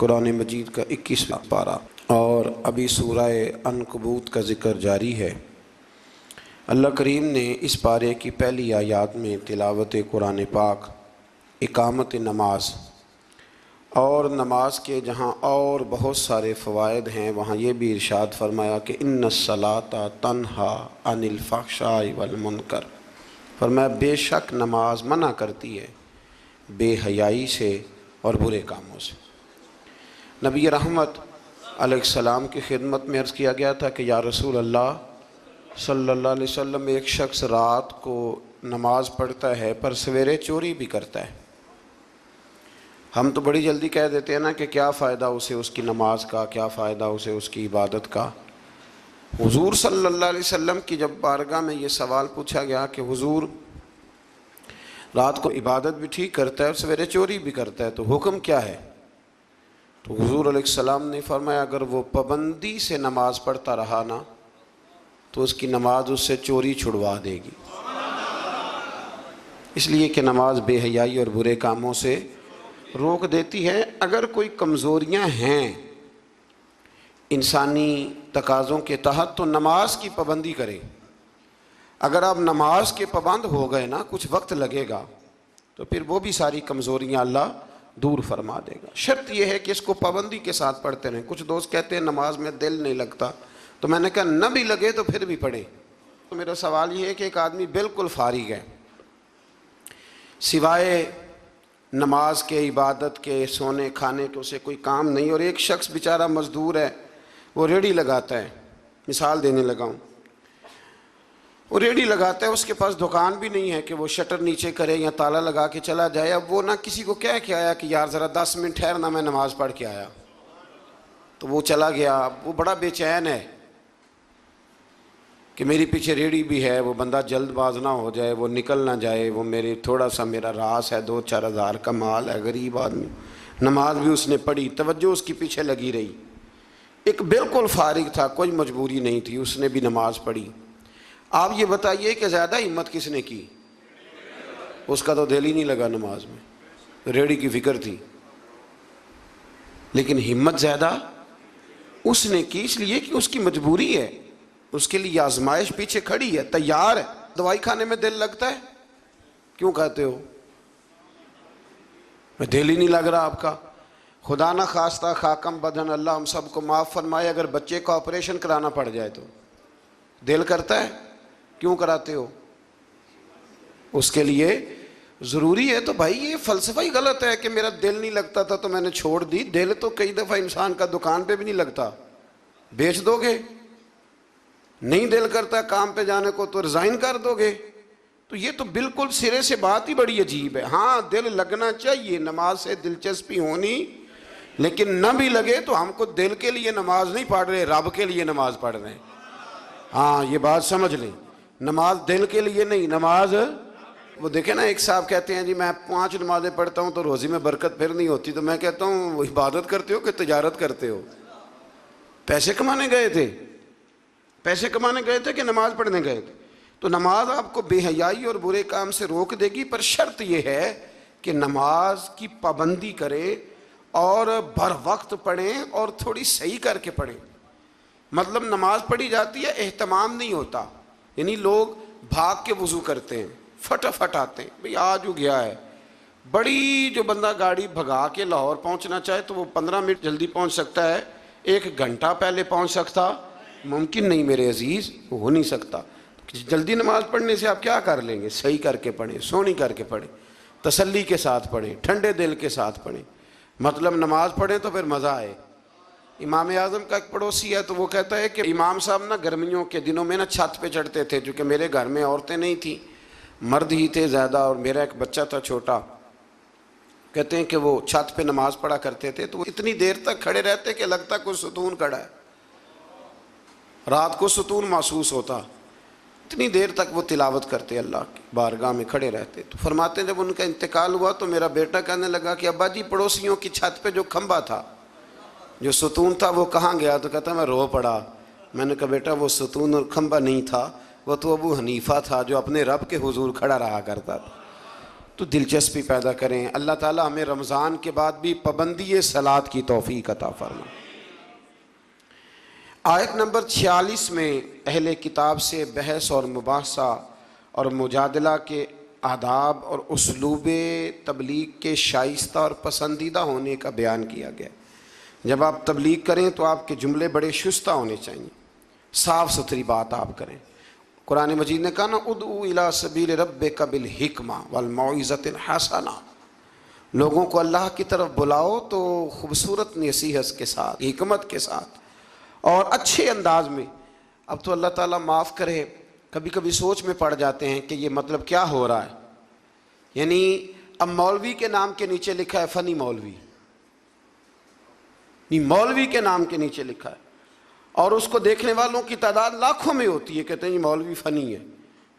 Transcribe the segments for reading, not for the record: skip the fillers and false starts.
قرآن مجید کا 21واں پارہ اور ابھی سورہ عنکبوت کا ذکر جاری ہے۔ اللہ کریم نے اس پارے کی پہلی آیات میں تلاوت قرآن پاک، اقامت نماز اور نماز کے جہاں اور بہت سارے فوائد ہیں وہاں یہ بھی ارشاد فرمایا کہ ان الصلاۃ تنہا عن الفحشاء والمنکر، فرمایا بے شک نماز منع کرتی ہے بے حیائی سے اور برے کاموں سے۔ نبی رحمت علیہ السلام کی خدمت میں عرض کیا گیا تھا کہ یا رسول اللہ صلی اللہ علیہ وسلم، ایک شخص رات کو نماز پڑھتا ہے پر سویرے چوری بھی کرتا ہے۔ ہم تو بڑی جلدی کہہ دیتے ہیں نا کہ کیا فائدہ اسے اس کی نماز کا، کیا فائدہ اسے اس کی عبادت کا۔ حضور صلی اللہ علیہ وسلم کی جب بارگاہ میں یہ سوال پوچھا گیا کہ حضور رات کو عبادت بھی ٹھیک کرتا ہے اور سویرے چوری بھی کرتا ہے، تو حکم کیا ہے؟ تو حضور علیہ السلام نے فرمایا اگر وہ پابندی سے نماز پڑھتا رہا نا تو اس کی نماز اس سے چوری چھڑوا دے گی، اس لیے کہ نماز بے حیائی اور برے کاموں سے روک دیتی ہے۔ اگر کوئی کمزوریاں ہیں انسانی تقاضوں کے تحت تو نماز کی پابندی کرے۔ اگر آپ نماز کے پابند ہو گئے نا، کچھ وقت لگے گا تو پھر وہ بھی ساری کمزوریاں اللہ دور فرما دے گا۔ شرط یہ ہے کہ اس کو پابندی کے ساتھ پڑھتے رہیں۔ کچھ دوست کہتے ہیں نماز میں دل نہیں لگتا، تو میں نے کہا نہ بھی لگے تو پھر بھی پڑھیں۔ تو میرا سوال یہ ہے کہ ایک آدمی بالکل فارغ ہے، سوائے نماز کے، عبادت کے، سونے کھانے کے اسے کوئی کام نہیں، اور ایک شخص بیچارہ مزدور ہے، وہ ریڑھی لگاتا ہے، مثال دینے لگا ہوں، وہ ریڑھی لگاتا ہے، اس کے پاس دکان بھی نہیں ہے کہ وہ شٹر نیچے کرے یا تالا لگا کے چلا جائے۔ اب وہ نہ کسی کو کہہ کے آیا کہ یار ذرا 10 منٹ ٹھہرنا میں نماز پڑھ کے آیا، تو وہ چلا گیا۔ اب وہ بڑا بے چین ہے کہ میری پیچھے ریڑھی بھی ہے، وہ بندہ جلد باز نہ ہو جائے، وہ نکل نہ جائے، وہ میرے تھوڑا سا میرا راس ہے، 2-4 ہزار کا مال ہے، غریب آدمی۔ نماز بھی اس نے پڑھی، توجہ اس کی پیچھے لگی رہی۔ ایک بالکل فارغ تھا، کوئی مجبوری نہیں تھی، اس نے بھی نماز پڑھی۔ آپ یہ بتائیے کہ زیادہ ہمت کس نے کی؟ اس کا تو دل ہی نہیں لگا نماز میں، ریڑھی کی فکر تھی، لیکن ہمت زیادہ اس نے کی، اس لیے کہ اس کی مجبوری ہے، اس کے لیے آزمائش پیچھے کھڑی ہے، تیار ہے۔ دوائی کھانے میں دل لگتا ہے؟ کیوں کہتے ہو میں دل ہی نہیں لگ رہا آپ کا؟ خدا نہ خواستہ خاکم بدن، اللہ ہم سب کو معاف فرمائے، اگر بچے کا آپریشن کرانا پڑ جائے تو دل کرتا ہے؟ کیوں کراتے ہو؟ اس کے لیے ضروری ہے۔ تو بھائی یہ فلسفہ ہی غلط ہے کہ میرا دل نہیں لگتا تھا تو میں نے چھوڑ دی۔ دل تو کئی دفعہ انسان کا دکان پہ بھی نہیں لگتا، بیچ دو گے؟ نہیں دل کرتا کام پہ جانے کو تو ریزائن کر دو گے؟ تو یہ تو بالکل سرے سے بات ہی بڑی عجیب ہے۔ ہاں دل لگنا چاہیے، نماز سے دلچسپی ہونی، لیکن نہ بھی لگے تو ہم کو دل کے لیے نماز نہیں پڑھ رہے، رب کے لیے نماز پڑھ رہے ہیں۔ ہاں یہ بات سمجھ لیں، نماز دل کے لیے نہیں، نماز وہ دیکھیں نا، ایک صاحب کہتے ہیں جی میں 5 نمازیں پڑھتا ہوں تو روزی میں برکت پھر نہیں ہوتی، تو میں کہتا ہوں وہ عبادت کرتے ہو کہ تجارت کرتے ہو؟ پیسے کمانے گئے تھے؟ پیسے کمانے گئے تھے کہ نماز پڑھنے گئے تھے؟ تو نماز آپ کو بے حیائی اور برے کام سے روک دے گی، پر شرط یہ ہے کہ نماز کی پابندی کرے اور بر وقت پڑھیں اور تھوڑی صحیح کر کے پڑھیں۔ مطلب نماز پڑھی جاتی ہے، اہتمام نہیں ہوتا، یعنی لوگ بھاگ کے وضو کرتے ہیں، فٹافٹ آتے ہیں، بھئی آج ہو گیا ہے۔ بڑی جو بندہ گاڑی بھگا کے لاہور پہنچنا چاہے تو وہ 15 منٹ جلدی پہنچ سکتا ہے، 1 گھنٹہ پہلے پہنچ سکتا ممکن نہیں میرے عزیز، ہو نہیں سکتا۔ جلدی نماز پڑھنے سے آپ کیا کر لیں گے؟ صحیح کر کے پڑھیں، سونی کر کے پڑھیں، تسلی کے ساتھ پڑھیں، ٹھنڈے دل کے ساتھ پڑھیں۔ مطلب نماز پڑھیں تو پھر مزہ آئے۔ امام اعظم کا ایک پڑوسی ہے تو وہ کہتا ہے کہ امام صاحب نا گرمیوں کے دنوں میں نا چھت پہ چڑھتے تھے، چونکہ میرے گھر میں عورتیں نہیں تھیں، مرد ہی تھے زیادہ، اور میرا ایک بچہ تھا چھوٹا۔ کہتے ہیں کہ وہ چھت پہ نماز پڑھا کرتے تھے تو وہ اتنی دیر تک کھڑے رہتے کہ لگتا کوئی ستون کھڑا ہے، رات کو ستون محسوس ہوتا، اتنی دیر تک وہ تلاوت کرتے، اللہ کی بارگاہ میں کھڑے رہتے۔ تو فرماتے ہیں جب ان کا انتقال ہوا تو میرا بیٹا کہنے لگا کہ ابا جی پڑوسیوں کی چھت پہ جو کھمبا تھا، جو ستون تھا، وہ کہاں گیا؟ تو کہتا میں رو پڑا۔ میں نے کہا بیٹا وہ ستون اور کھمبا نہیں تھا، وہ تو ابو حنیفہ تھا جو اپنے رب کے حضور کھڑا رہا کرتا تھا۔ تو دلچسپی پیدا کریں۔ اللہ تعالیٰ ہمیں رمضان کے بعد بھی پابندی صلاۃ کی توفیق عطا فرمائے۔ آیت نمبر 46 میں اہل کتاب سے بحث اور مباحثہ اور مجادلہ کے آداب اور اسلوب تبلیغ کے شائستہ اور پسندیدہ ہونے کا بیان کیا گیا۔ جب آپ تبلیغ کریں تو آپ کے جملے بڑے شستہ ہونے چاہیے، صاف ستھری بات آپ کریں۔ قرآن مجید نے کہا نا ادعو الی سبیل ربک بالحکمہ والموعظۃ الحسنہ، لوگوں کو اللہ کی طرف بلاؤ تو خوبصورت نصیحت کے ساتھ، حکمت کے ساتھ اور اچھے انداز میں۔ اب تو اللہ تعالیٰ معاف کرے، کبھی کبھی سوچ میں پڑ جاتے ہیں کہ یہ مطلب کیا ہو رہا ہے، یعنی اب مولوی کے نام کے نیچے لکھا ہے فنی مولوی، مولوی کے نام کے نیچے لکھا ہے اور اس کو دیکھنے والوں کی تعداد لاکھوں میں ہوتی ہے، کہتے ہیں یہ مولوی فنی ہے۔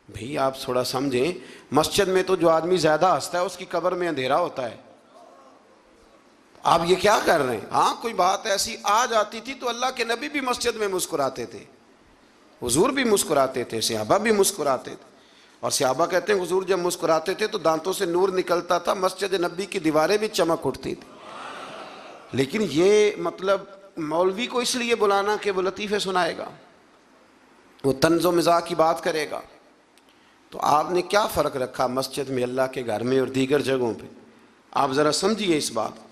بھئی آپ تھوڑا سمجھیں، مسجد میں تو جو آدمی زیادہ ہنستا ہے اس کی قبر میں اندھیرا ہوتا ہے۔ آپ یہ کیا کر رہے ہیں؟ ہاں کوئی بات ایسی آ جاتی تھی تو اللہ کے نبی بھی مسجد میں مسکراتے تھے، حضور بھی مسکراتے تھے، صحابہ بھی مسکراتے تھے، اور صحابہ کہتے ہیں حضور جب مسکراتے تھے تو دانتوں سے نور نکلتا تھا، مسجد نبی کی دیواریں بھی چمک اٹھتی تھی۔ لیکن یہ مطلب مولوی کو اس لیے بلانا کہ وہ لطیفے سنائے گا، وہ طنز و مزاح کی بات کرے گا، تو آپ نے کیا فرق رکھا مسجد میں، اللہ کے گھر میں اور دیگر جگہوں پہ؟ آپ ذرا سمجھیے اس بات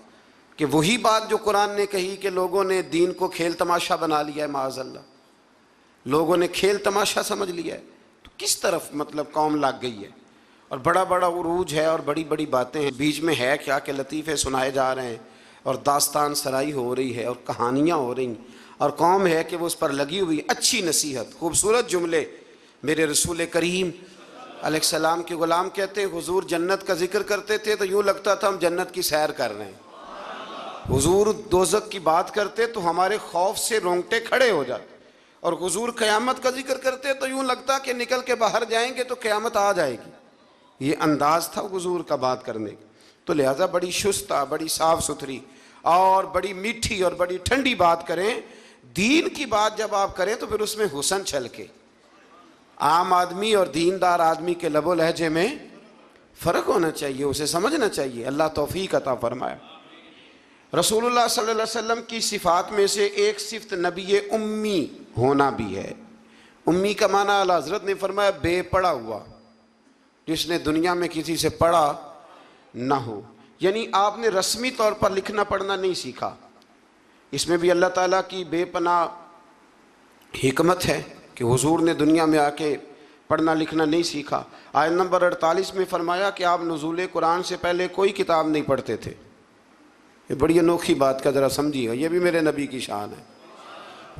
کہ وہی بات جو قرآن نے کہی کہ لوگوں نے دین کو کھیل تماشا بنا لیا ہے، معاذ اللہ لوگوں نے کھیل تماشا سمجھ لیا ہے، تو کس طرف مطلب قوم لگ گئی ہے، اور بڑا بڑا عروج ہے اور بڑی بڑی باتیں ہیں، بیچ میں ہے کیا کہ لطیفے سنائے جا رہے ہیں اور داستان سرائی ہو رہی ہے اور کہانیاں ہو رہی ہیں، اور قوم ہے کہ وہ اس پر لگی ہوئی اچھی نصیحت، خوبصورت جملے۔ میرے رسول کریم علیہ السلام کے غلام کہتے ہیں حضور جنت کا ذکر کرتے تھے تو یوں لگتا تھا ہم جنت کی سیر کر رہے ہیں، حضور دوزخ کی بات کرتے تو ہمارے خوف سے رونگٹے کھڑے ہو جاتے، اور حضور قیامت کا ذکر کرتے تو یوں لگتا کہ نکل کے باہر جائیں گے تو قیامت آ جائے گی۔ یہ انداز تھا حضور کا بات کرنے کا، تو لہٰذا بڑی شستہ، بڑی صاف ستھری اور بڑی میٹھی اور بڑی ٹھنڈی بات کریں۔ دین کی بات جب آپ کریں تو پھر اس میں حسن چھلکے۔ عام آدمی اور دیندار آدمی کے لب و لہجے میں فرق ہونا چاہیے، اسے سمجھنا چاہیے۔ اللہ توفیق عطا فرمائے۔ رسول اللہ صلی اللہ علیہ وسلم کی صفات میں سے ایک صفت نبی امی ہونا بھی ہے۔ امی کا معنی اعلیٰ حضرت نے فرمایا بے پڑھا ہوا، جس نے دنیا میں کسی سے پڑھا نہ ہو، یعنی آپ نے رسمی طور پر لکھنا پڑھنا نہیں سیکھا۔ اس میں بھی اللہ تعالیٰ کی بے پناہ حکمت ہے کہ حضور نے دنیا میں آ کے پڑھنا لکھنا نہیں سیکھا۔ آیت نمبر 48 میں فرمایا کہ آپ نزول قرآن سے پہلے کوئی کتاب نہیں پڑھتے تھے۔ یہ بڑی انوکھی بات کا ذرا سمجھیے گا، یہ بھی میرے نبی کی شان ہے۔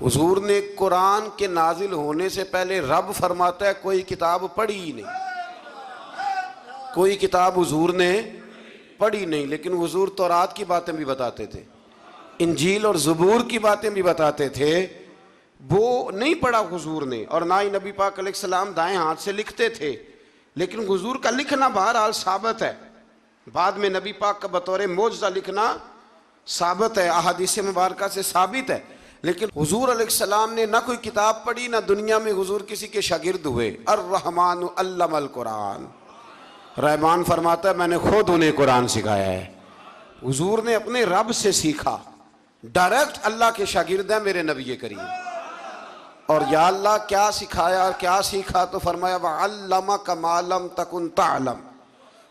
حضور نے قرآن کے نازل ہونے سے پہلے رب فرماتا ہے کوئی کتاب پڑھی ہی نہیں، کوئی کتاب حضور نے پڑھی نہیں، لیکن حضور تورات کی باتیں بھی بتاتے تھے، انجیل اور زبور کی باتیں بھی بتاتے تھے، وہ نہیں پڑھا حضور نے، اور نہ ہی نبی پاک علیہ السلام دائیں ہاتھ سے لکھتے تھے، لیکن حضور کا لکھنا بہرحال ثابت ہے۔ بعد میں نبی پاک کا بطور معجزہ لکھنا ثابت ہے، احادیث مبارکہ سے ثابت ہے، لیکن حضور علیہ السلام نے نہ کوئی کتاب پڑھی، نہ دنیا میں حضور کسی کے شاگرد ہوئے۔ الرحمن علم القرآن، رحمان فرماتا ہے میں نے خود انہیں قرآن سکھایا ہے۔ حضور نے اپنے رب سے سیکھا، ڈائریکٹ اللہ کے شاگرد ہیں میرے نبی کریم۔ اور یا اللہ کیا سکھایا اور کیا سیکھا؟ تو فرمایا وَعَلَّمَكَ مَا لَمْ تَكُنْ تَعْلَمْ،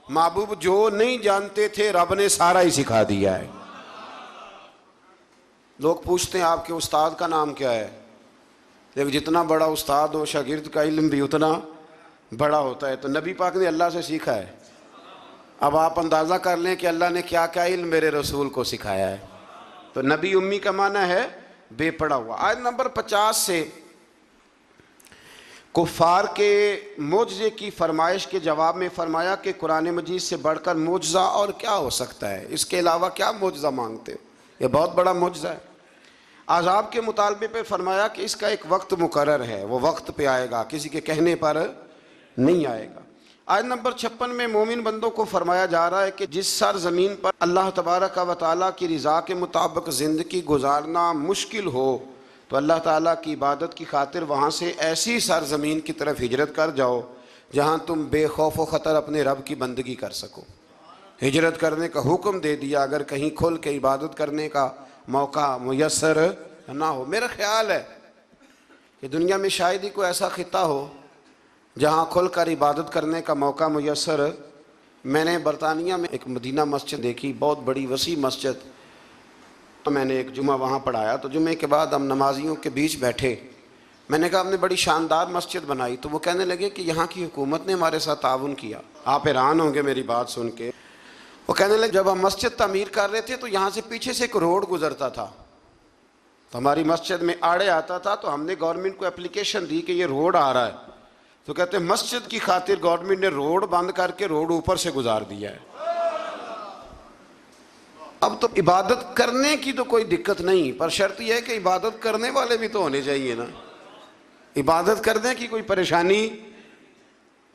محبوب جو نہیں جانتے تھے رب نے سارا ہی سکھا دیا ہے۔ لوگ پوچھتے ہیں آپ کے استاد کا نام کیا ہے؟ لیکن جتنا بڑا استاد ہو شاگرد کا علم بھی اتنا بڑا ہوتا ہے، تو نبی پاک نے اللہ سے سیکھا ہے۔ اب آپ اندازہ کر لیں کہ اللہ نے کیا کیا علم میرے رسول کو سکھایا ہے۔ تو نبی امی کا معنی ہے بے پڑھا ہوا۔ آیت نمبر 50 سے کفار کے معجزے کی فرمائش کے جواب میں فرمایا کہ قرآن مجید سے بڑھ کر معجزہ اور کیا ہو سکتا ہے، اس کے علاوہ کیا معجزہ مانگتے ہو، یہ بہت بڑا معجزہ ہے۔ عذاب کے مطالبے پہ فرمایا کہ اس کا ایک وقت مقرر ہے، وہ وقت پہ آئے گا، کسی کے کہنے پر نہیں آئے گا۔ آیت نمبر 56 میں مومن بندوں کو فرمایا جا رہا ہے کہ جس سرزمین پر اللہ تبارک و تعالیٰ کی رضا کے مطابق زندگی گزارنا مشکل ہو تو اللہ تعالیٰ کی عبادت کی خاطر وہاں سے ایسی سرزمین کی طرف ہجرت کر جاؤ جہاں تم بے خوف و خطر اپنے رب کی بندگی کر سکو۔ ہجرت کرنے کا حکم دے دیا اگر کہیں کھل کے عبادت کرنے کا موقع میسر نہ ہو۔ میرا خیال ہے کہ دنیا میں شاید ہی کوئی ایسا خطہ ہو جہاں کھل کر عبادت کرنے کا موقع میسر۔ میں نے برطانیہ میں ایک مدینہ مسجد دیکھی، بہت بڑی وسیع مسجد، میں نے ایک جمعہ وہاں پڑھایا، تو جمعے کے بعد ہم نمازیوں کے بیچ بیٹھے، میں نے کہا آپ نے بڑی شاندار مسجد بنائی، تو وہ کہنے لگے کہ یہاں کی حکومت نے ہمارے ساتھ تعاون کیا۔ آپ حیران ہوں گے میری بات سن کے۔ وہ کہنے لگے جب ہم مسجد تعمیر کر رہے تھے تو یہاں سے پیچھے سے ایک روڈ گزرتا تھا، تو ہماری مسجد میں آڑے آتا تھا، تو ہم نے گورنمنٹ کو اپلیکیشن دی کہ یہ روڈ آ رہا ہے، تو کہتے ہیں مسجد کی خاطر گورنمنٹ نے روڈ بند کر کے روڈ اوپر سے گزار دیا ہے۔ اب تو عبادت کرنے کی تو کوئی دقت نہیں، پر شرط یہ ہے کہ عبادت کرنے والے بھی تو ہونے چاہیے نا۔ عبادت کرنے کی کوئی پریشانی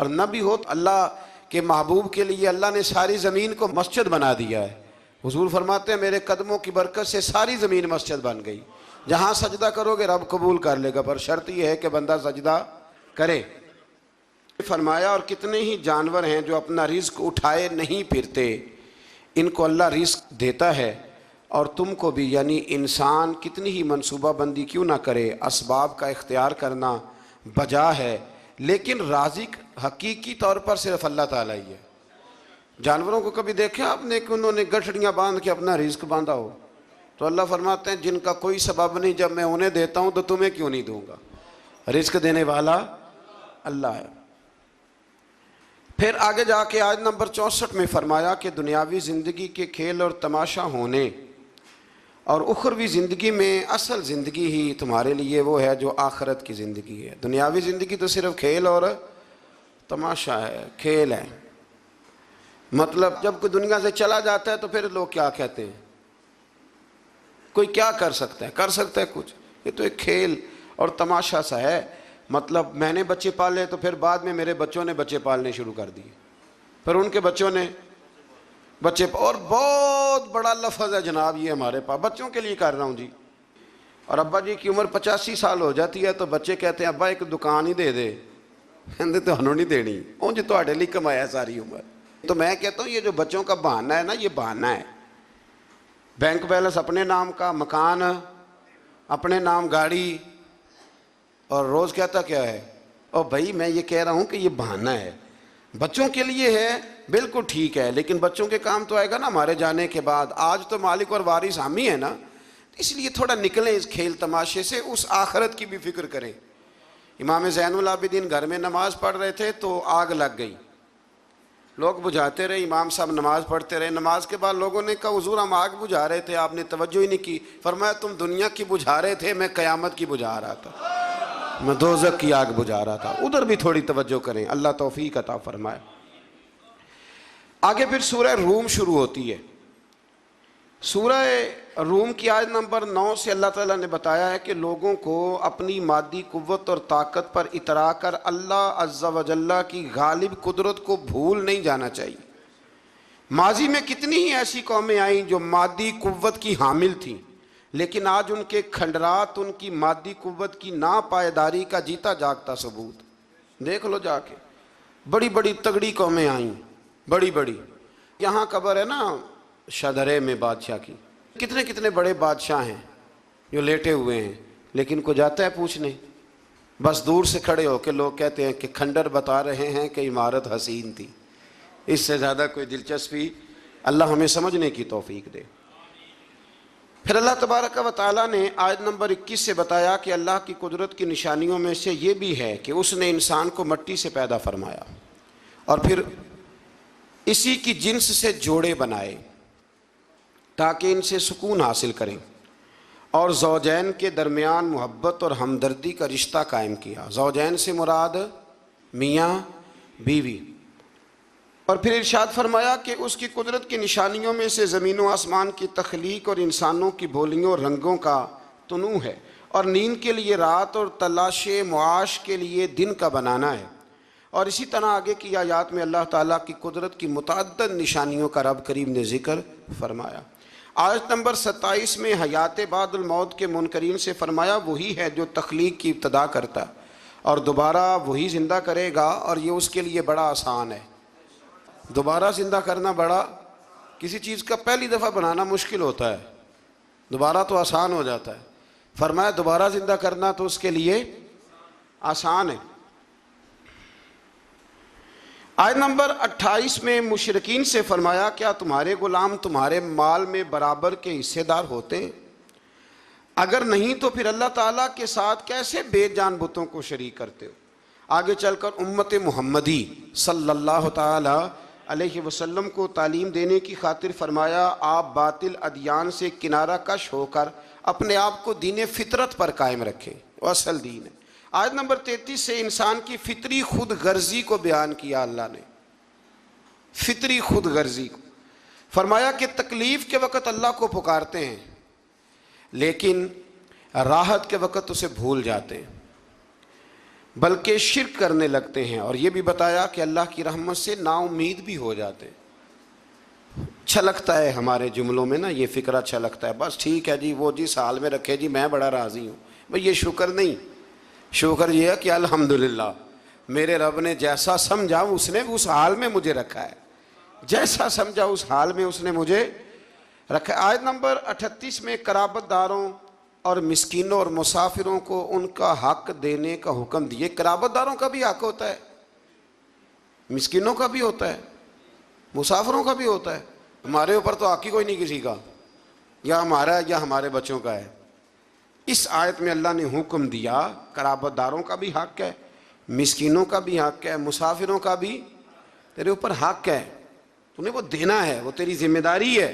اور نہ بھی ہو، تو اللہ کے محبوب کے لیے اللہ نے ساری زمین کو مسجد بنا دیا ہے۔ حضور فرماتے ہیں میرے قدموں کی برکت سے ساری زمین مسجد بن گئی، جہاں سجدہ کرو گے رب قبول کر لے گا، پر شرط یہ ہے کہ بندہ سجدہ کرے۔ فرمایا اور کتنے ہی جانور ہیں جو اپنا رزق اٹھائے نہیں پھرتے، ان کو اللہ رزق دیتا ہے، اور تم کو بھی، یعنی انسان کتنی ہی منصوبہ بندی کیوں نہ کرے، اسباب کا اختیار کرنا بجا ہے، لیکن رازق حقیقی طور پر صرف اللہ تعالیٰ ہی ہے۔ جانوروں کو کبھی دیکھیں آپ نے کہ انہوں نے گٹھڑیاں باندھ کے اپنا رزق باندھا ہو؟ تو اللہ فرماتے ہیں جن کا کوئی سبب نہیں، جب میں انہیں دیتا ہوں تو تمہیں کیوں نہیں دوں گا؟ رزق دینے والا اللہ ہے۔ پھر آگے جا کے آیت نمبر 64 میں فرمایا کہ دنیاوی زندگی کے کھیل اور تماشا ہونے اور اخروی زندگی میں اصل زندگی ہی تمہارے لیے وہ ہے جو آخرت کی زندگی ہے۔ دنیاوی زندگی تو صرف کھیل اور تماشا ہے، کھیل ہے۔ مطلب جب کوئی دنیا سے چلا جاتا ہے تو پھر لوگ کیا کہتے ہیں؟ کوئی کیا کر سکتا ہے؟ کر سکتا ہے کچھ؟ یہ تو ایک کھیل اور تماشا سا ہے۔ مطلب میں نے بچے پالے تو پھر بعد میں میرے بچوں نے بچے پالنے شروع کر دیے، پھر ان کے بچوں نے بچے اور بہت بڑا لفظ ہے جناب یہ ہمارے پاس، بچوں کے لیے کر رہا ہوں جی۔ اور ابا جی کی عمر 85 سال ہو جاتی ہے تو بچے کہتے ہیں ابا ایک دکان ہی دے دے، کہتے تو ہنوں نہیں دینی، اون جی تہاڈے لیے کمایا ساری عمر۔ تو میں کہتا ہوں یہ جو بچوں کا بہانہ ہے نا، یہ بہانہ ہے۔ بینک بیلنس اپنے نام کا، مکان اپنے نام، گاڑی، اور روز کہتا کیا ہے؟ اور بھائی میں یہ کہہ رہا ہوں کہ یہ بہانہ ہے، بچوں کے لیے ہے، بالکل ٹھیک ہے، لیکن بچوں کے کام تو آئے گا نا ہمارے جانے کے بعد۔ آج تو مالک اور وارث ہم ہی ہیں نا، اس لیے تھوڑا نکلیں اس کھیل تماشے سے، اس آخرت کی بھی فکر کریں۔ امام زین العابدین گھر میں نماز پڑھ رہے تھے تو آگ لگ گئی، لوگ بجھاتے رہے، امام صاحب نماز پڑھتے رہے۔ نماز کے بعد لوگوں نے کہا حضور ہم آگ بجھا رہے تھے، آپ نے توجہ ہی نہیں کی۔ فرمایا تم دنیا کی بجھا رہے تھے، میں قیامت کی بجھا رہا تھا، میں دوزخ کی آگ بجھا رہا تھا۔ ادھر بھی تھوڑی توجہ کریں، اللہ توفیق عطا فرمائے۔ آگے پھر سورہ روم شروع ہوتی ہے۔ سورہ روم کی آیت نمبر 9 سے اللہ تعالیٰ نے بتایا ہے کہ لوگوں کو اپنی مادی قوت اور طاقت پر اترا کر اللہ عز و جل کی غالب قدرت کو بھول نہیں جانا چاہیے۔ ماضی میں کتنی ہی ایسی قومیں آئیں جو مادی قوت کی حامل تھیں، لیکن آج ان کے کھنڈرات ان کی مادی قوت کی ناپائیداری کا جیتا جاگتا ثبوت دیکھ لو جا کے۔ بڑی بڑی تگڑی قومیں آئیں، بڑی بڑی۔ یہاں قبر ہے نا شدرے میں بادشاہ کی، کتنے کتنے بڑے بادشاہ ہیں جو لیٹے ہوئے ہیں، لیکن کو جاتا ہے پوچھنے؟ بس دور سے کھڑے ہو کے لوگ کہتے ہیں کہ کھنڈر بتا رہے ہیں کہ عمارت حسین تھی۔ اس سے زیادہ کوئی دلچسپی، اللہ ہمیں سمجھنے کی توفیق دے۔ پھر اللہ تبارک و تعالیٰ نے آیت نمبر 21 سے بتایا کہ اللہ کی قدرت کی نشانیوں میں سے یہ بھی ہے کہ اس نے انسان کو مٹی سے پیدا فرمایا اور پھر اسی کی جنس سے جوڑے بنائے تاکہ ان سے سکون حاصل کریں، اور زوجین کے درمیان محبت اور ہمدردی کا رشتہ قائم کیا۔ زوجین سے مراد میاں بیوی۔ اور پھر ارشاد فرمایا کہ اس کی قدرت کی نشانیوں میں سے زمین و آسمان کی تخلیق اور انسانوں کی بولیوں اور رنگوں کا تنوع ہے، اور نیند کے لیے رات اور تلاش معاش کے لیے دن کا بنانا ہے۔ اور اسی طرح آگے کی آیات میں اللہ تعالیٰ کی قدرت کی متعدد نشانیوں کا رب کریم نے ذکر فرمایا۔ آیت نمبر 27 میں حیات بعد الموت کے منکرین سے فرمایا وہی ہے جو تخلیق کی ابتدا کرتا اور دوبارہ وہی زندہ کرے گا، اور یہ اس کے لیے بڑا آسان ہے۔ دوبارہ زندہ کرنا بڑا، کسی چیز کا پہلی دفعہ بنانا مشکل ہوتا ہے، دوبارہ تو آسان ہو جاتا ہے۔ فرمایا دوبارہ زندہ کرنا تو اس کے لیے آسان ہے۔ آیت نمبر 28 میں مشرکین سے فرمایا کیا تمہارے غلام تمہارے مال میں برابر کے حصے دار ہوتے ہیں؟ اگر نہیں تو پھر اللہ تعالیٰ کے ساتھ کیسے بے جان بتوں کو شریک کرتے ہو؟ آگے چل کر امت محمدی صلی اللہ تعالی علیہ وسلم کو تعلیم دینے کی خاطر فرمایا آپ باطل ادیان سے کنارہ کش ہو کر اپنے آپ کو دین فطرت پر قائم رکھیں، وہ اصل دین ہے۔ آیت نمبر 33 سے انسان کی فطری خود غرضی کو بیان کیا اللہ نے، فطری خود غرضی کو۔ فرمایا کہ تکلیف کے وقت اللہ کو پکارتے ہیں لیکن راحت کے وقت اسے بھول جاتے ہیں، بلکہ شرک کرنے لگتے ہیں، اور یہ بھی بتایا کہ اللہ کی رحمت سے نا امید بھی ہو جاتے ہیں۔ اچھا لگتا ہے ہمارے جملوں میں نا یہ فکر اچھا لگتا ہے، بس ٹھیک ہے جی وہ جس حال میں رکھے جی میں بڑا راضی ہوں، بھئی یہ شکر نہیں، شکر یہ ہے کہ الحمدللہ میرے رب نے جیسا سمجھا اس نے اس حال میں مجھے رکھا ہے، جیسا سمجھا اس حال میں اس نے مجھے رکھا ہے۔ آیت نمبر 38 میں قرابت داروں اور مسکینوں اور مسافروں کو ان کا حق دینے کا حکم دیے۔ قرابت داروں کا بھی حق ہوتا ہے، مسکینوں کا بھی ہوتا ہے، مسافروں کا بھی ہوتا ہے۔ ہمارے اوپر تو حق ہی کوئی نہیں کسی کا، یا ہمارا ہے یا ہمارے بچوں کا ہے۔ اس آیت میں اللہ نے حکم دیا قرابت داروں کا بھی حق ہے، مسکینوں کا بھی حق ہے، مسافروں کا بھی تیرے اوپر حق ہے، تمہیں وہ دینا ہے، وہ تیری ذمہ داری ہے،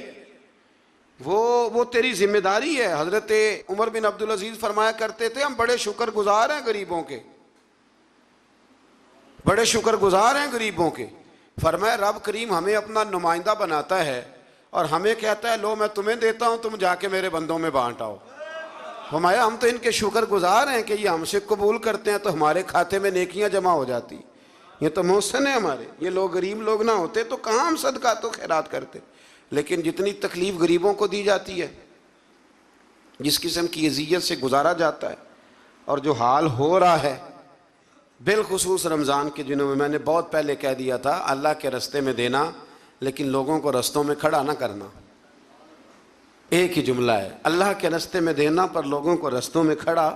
وہ تیری ذمہ داری ہے۔ حضرت عمر بن عبدالعزیز فرمایا کرتے تھے ہم بڑے شکر گزار ہیں غریبوں کے، بڑے شکر گزار ہیں غریبوں کے۔ فرمایا رب کریم ہمیں اپنا نمائندہ بناتا ہے اور ہمیں کہتا ہے لو میں تمہیں دیتا ہوں، تم جا کے میرے بندوں میں بانٹ آؤ۔ فرمایا ہم تو ان کے شکر گزار ہیں کہ یہ ہم سے قبول کرتے ہیں تو ہمارے کھاتے میں نیکیاں جمع ہو جاتی، یہ تو محسن ہے ہمارے۔ یہ لوگ غریب لوگ نہ ہوتے تو کہاں ہم صدقات و خیرات کرتے، لیکن جتنی تکلیف غریبوں کو دی جاتی ہے، جس قسم کی اذیت سے گزارا جاتا ہے، اور جو حال ہو رہا ہے بالخصوص رمضان کے دنوں میں، میں نے بہت پہلے کہہ دیا تھا اللہ کے رستے میں دینا لیکن لوگوں کو رستوں میں کھڑا نہ کرنا، ایک ہی جملہ ہے، اللہ کے رستے میں دینا پر لوگوں کو رستوں میں کھڑا،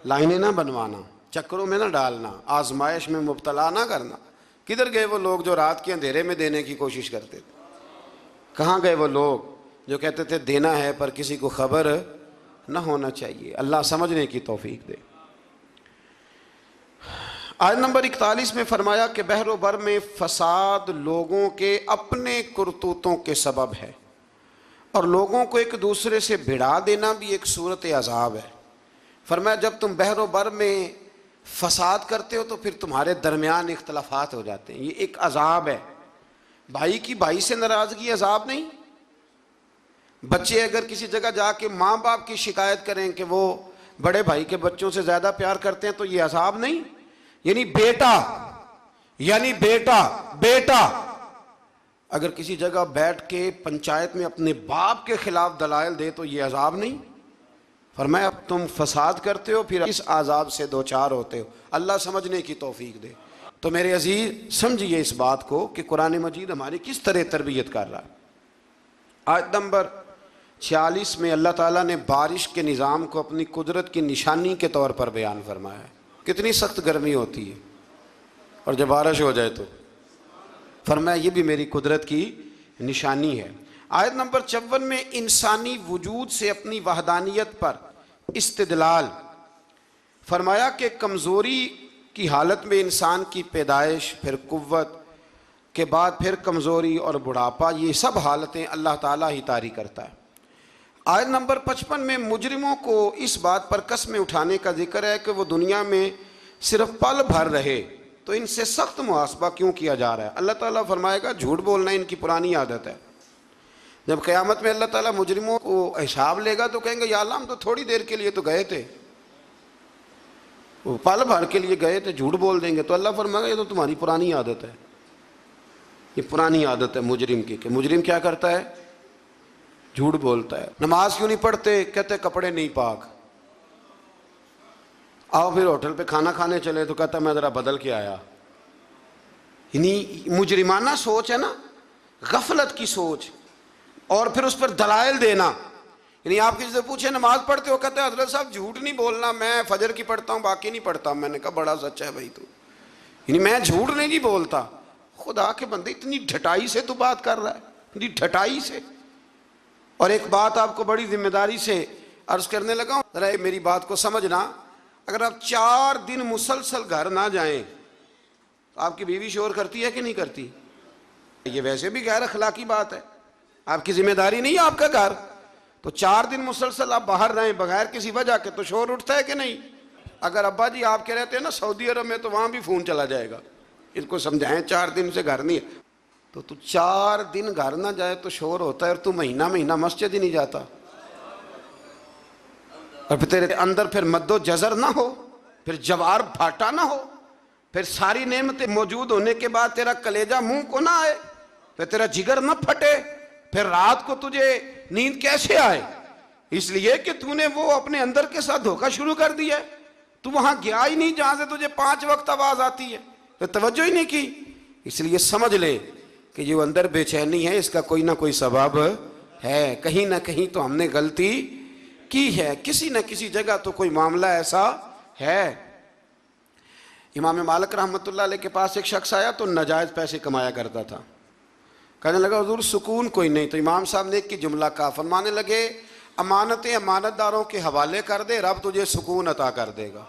لائنیں نہ بنوانا، چکروں میں نہ ڈالنا، آزمائش میں مبتلا نہ کرنا۔ کدھر گئے وہ لوگ جو رات کے اندھیرے میں دینے کی کوشش کرتے تھے؟ کہاں گئے وہ لوگ جو کہتے تھے دینا ہے پر کسی کو خبر نہ ہونا چاہیے؟ اللہ سمجھنے کی توفیق دے۔ آیت نمبر 41 میں فرمایا کہ بحر و بر میں فساد لوگوں کے اپنے کرتوتوں کے سبب ہے، اور لوگوں کو ایک دوسرے سے بھڑا دینا بھی ایک صورت عذاب ہے۔ فرمایا جب تم بحر و بر میں فساد کرتے ہو تو پھر تمہارے درمیان اختلافات ہو جاتے ہیں، یہ ایک عذاب ہے۔ بھائی کی بھائی سے ناراضگی عذاب نہیں؟ بچے اگر کسی جگہ جا کے ماں باپ کی شکایت کریں کہ وہ بڑے بھائی کے بچوں سے زیادہ پیار کرتے ہیں تو یہ عذاب نہیں؟ یعنی بیٹا اگر کسی جگہ بیٹھ کے پنچایت میں اپنے باپ کے خلاف دلائل دے تو یہ عذاب نہیں؟ فرمایا اب تم فساد کرتے ہو پھر اس عذاب سے دوچار ہوتے ہو، اللہ سمجھنے کی توفیق دے۔ تو میرے عزیز سمجھیے اس بات کو کہ قرآن مجید ہماری کس طرح تربیت کر رہا ہے۔ آیت نمبر 46 میں اللہ تعالیٰ نے بارش کے نظام کو اپنی قدرت کی نشانی کے طور پر بیان فرمایا ہے۔ کتنی سخت گرمی ہوتی ہے اور جب بارش ہو جائے تو فرمایا یہ بھی میری قدرت کی نشانی ہے۔ آیت نمبر 54 میں انسانی وجود سے اپنی وحدانیت پر استدلال فرمایا کہ کمزوری کی حالت میں انسان کی پیدائش، پھر قوت کے بعد پھر کمزوری اور بڑھاپا، یہ سب حالتیں اللہ تعالیٰ ہی طاری کرتا ہے۔ آیت نمبر 55 میں مجرموں کو اس بات پر قسمیں اٹھانے کا ذکر ہے کہ وہ دنیا میں صرف پل بھر رہے تو ان سے سخت محاسبہ کیوں کیا جا رہا ہے؟ اللہ تعالیٰ فرمائے گا جھوٹ بولنا ان کی پرانی عادت ہے۔ جب قیامت میں اللہ تعالیٰ مجرموں کو حساب لے گا تو کہیں گے یا اللہ ہم تو تھوڑی دیر کے لیے تو گئے تھے، وہ پل بھر کے لیے گئے تھے، جھوٹ بول دیں گے تو اللہ فرمائے گا یہ تو تمہاری پرانی عادت ہے، یہ پرانی عادت ہے مجرم کی۔ کہ مجرم کیا کرتا ہے؟ جھوٹ بولتا ہے۔ نماز کیوں نہیں پڑھتے؟ کہتے کپڑے نہیں پاک۔ آؤ پھر ہوٹل پہ کھانا کھانے چلے تو کہتا میں ذرا بدل کے آیا. یعنی مجرمانہ سوچ ہے نا, غفلت کی سوچ, اور پھر اس پر دلائل دینا. یعنی آپ کسی سے پوچھے نماز پڑھتے ہو, کہتے ہیں حضرت صاحب جھوٹ نہیں بولنا, میں فجر کی پڑھتا ہوں باقی نہیں پڑھتا. میں نے کہا بڑا سچا ہے بھائی تو, یعنی میں جھوٹ نہیں جی بولتا. خدا کے بندے اتنی ڈھٹائی سے تو بات کر رہا ہے, اتنی ڈھٹائی سے. اور ایک بات آپ کو بڑی ذمہ داری سے عرض کرنے لگا ہوں, ذرا میری بات کو سمجھنا. اگر آپ 4 دن مسلسل گھر نہ جائیں تو آپ کی بیوی شور کرتی ہے کہ نہیں کرتی؟ یہ ویسے بھی غیر اخلاقی بات ہے, آپ کی ذمہ داری نہیں ہے آپ کا گھر. تو 4 دن مسلسل آپ باہر رہیں بغیر کسی وجہ کے تو شور اٹھتا ہے کہ نہیں؟ اگر ابا جی آپ کے رہتے ہیں نا سعودی عرب میں تو وہاں بھی فون چلا جائے گا. اس کو سمجھائیں 4 دن سے گھر نہیں ہے. تو 4 دن گھر نہ جائے تو شور ہوتا ہے, اور تو مہینہ مہینہ مسجد ہی نہیں جاتا, اور پھر تیرے اندر پھر مد و جزر نہ ہو, پھر جوار پھاٹا نہ ہو, پھر ساری نعمتیں موجود ہونے کے بعد تیرا کلیجہ منہ کو نہ آئے, پھر تیرا جگر نہ پھٹے, پھر رات کو تجھے نیند کیسے آئے؟ اس لیے کہ تو نے وہ اپنے اندر کے ساتھ دھوکہ شروع کر دیا ہے. تو وہاں گیا ہی نہیں جہاں سے تجھے 5 وقت آواز آتی ہے, تو توجہ ہی نہیں کی. اس لیے سمجھ لے کہ جو اندر بے چینی ہے اس کا کوئی نہ کوئی سبب ہے, کہیں نہ کہیں تو ہم نے غلطی کی ہے, کسی نہ کسی جگہ تو کوئی معاملہ ایسا ہے. امام مالک رحمۃ اللہ علیہ کے پاس ایک شخص آیا تو ناجائز پیسے کمایا کرتا تھا. کہنے لگا حضور سکون کوئی نہیں. تو امام صاحب نے ایک کی جملہ کہا, فرمانے لگے امانتیں امانت داروں کے حوالے کر دے, رب تجھے سکون عطا کر دے گا.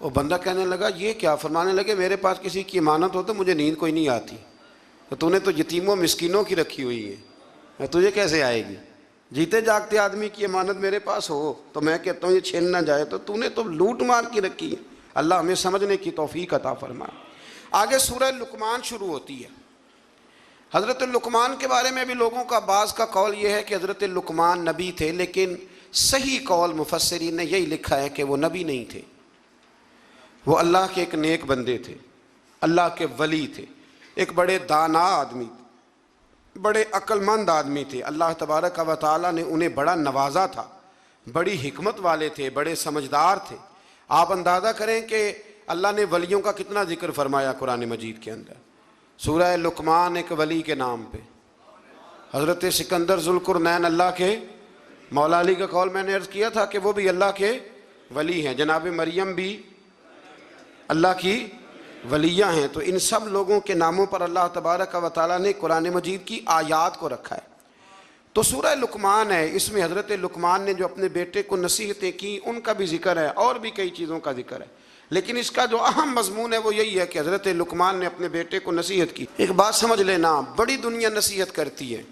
وہ بندہ کہنے لگا یہ کیا؟ فرمانے لگے میرے پاس کسی کی امانت ہو تو مجھے نیند کوئی نہیں آتی, تو نے تو یتیموں مسکینوں کی رکھی ہوئی ہے, تجھے کیسے آئے گی؟ جیتے جاگتے آدمی کی امانت میرے پاس ہو تو میں کہتا ہوں یہ چھین نہ جائے, تو نے تو لوٹ مار کی رکھی ہے. اللہ ہمیں سمجھنے کی توفیق عطا فرمائے. آگے سورہ لقمان شروع ہوتی ہے. حضرت لقمان کے بارے میں بھی لوگوں کا بعض کا قول یہ ہے کہ حضرت لقمان نبی تھے, لیکن صحیح قول مفسرین نے یہی لکھا ہے کہ وہ نبی نہیں تھے, وہ اللہ کے ایک نیک بندے تھے, اللہ کے ولی تھے, ایک بڑے دانا آدمی تھے, بڑے عقل مند آدمی تھے. اللہ تبارک و تعالیٰ نے انہیں بڑا نوازا تھا, بڑی حکمت والے تھے, بڑے سمجھدار تھے. آپ اندازہ کریں کہ اللہ نے ولیوں کا کتنا ذکر فرمایا قرآن مجید کے اندر. سورہ لقمان ایک ولی کے نام پہ, حضرت سکندر ذوالقرنین اللہ کے, مولا علی کا قول میں نے عرض کیا تھا کہ وہ بھی اللہ کے ولی ہیں, جناب مریم بھی اللہ کی ولیہ ہیں. تو ان سب لوگوں کے ناموں پر اللہ تبارک و تعالیٰ نے قرآن مجید کی آیات کو رکھا ہے. تو سورہ لقمان ہے, اس میں حضرت لقمان نے جو اپنے بیٹے کو نصیحتیں کی ان کا بھی ذکر ہے, اور بھی کئی چیزوں کا ذکر ہے, لیکن اس کا جو اہم مضمون ہے وہ یہی ہے کہ حضرت لقمان نے اپنے بیٹے کو نصیحت کی. ایک بات سمجھ لینا, بڑی دنیا نصیحت کرتی ہے,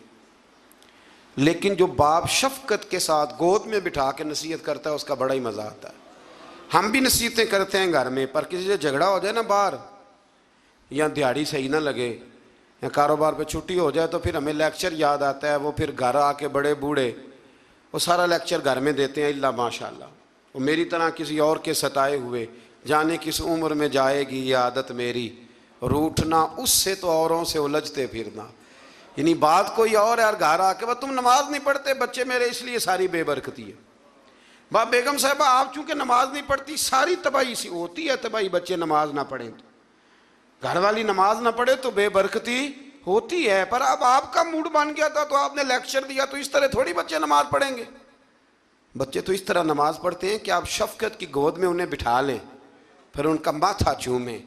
لیکن جو باپ شفقت کے ساتھ گود میں بٹھا کے نصیحت کرتا ہے اس کا بڑا ہی مزہ آتا ہے. ہم بھی نصیحتیں کرتے ہیں گھر میں, پر کسی سے جھگڑا ہو جائے نا باہر, یا دیہڑی صحیح نہ لگے, یا کاروبار پہ چھٹی ہو جائے, تو پھر ہمیں لیکچر یاد آتا ہے. وہ پھر گھر آ کے بڑے بوڑھے وہ سارا لیکچر گھر میں دیتے ہیں, اللہ ماشاء اللہ. وہ میری طرح کسی اور کے ستائے ہوئے, جانے کس عمر میں جائے گی یہ عادت میری, روٹھنا اس سے تو اوروں سے الجھتے پھرنا. یعنی بات کوئی اور ہے, اور گھر آ کے وہ تم نماز نہیں پڑھتے بچے میرے, اس لیے ساری بے برکتی ہے. باپ بیگم صاحبہ آپ چونکہ نماز نہیں پڑھتی, ساری تباہی سی ہوتی ہے تباہی, بچے نماز نہ پڑھیں تو, گھر والی نماز نہ پڑھے تو بے برکتی ہوتی ہے. پر اب آپ کا موڈ بن گیا تھا تو آپ نے لیکچر دیا, تو اس طرح تھوڑی بچے نماز پڑھیں گے. بچے تو اس طرح نماز پڑھتے ہیں کہ آپ شفقت کی گود میں انہیں بٹھا لیں, پھر ان کا ماتھا چومیں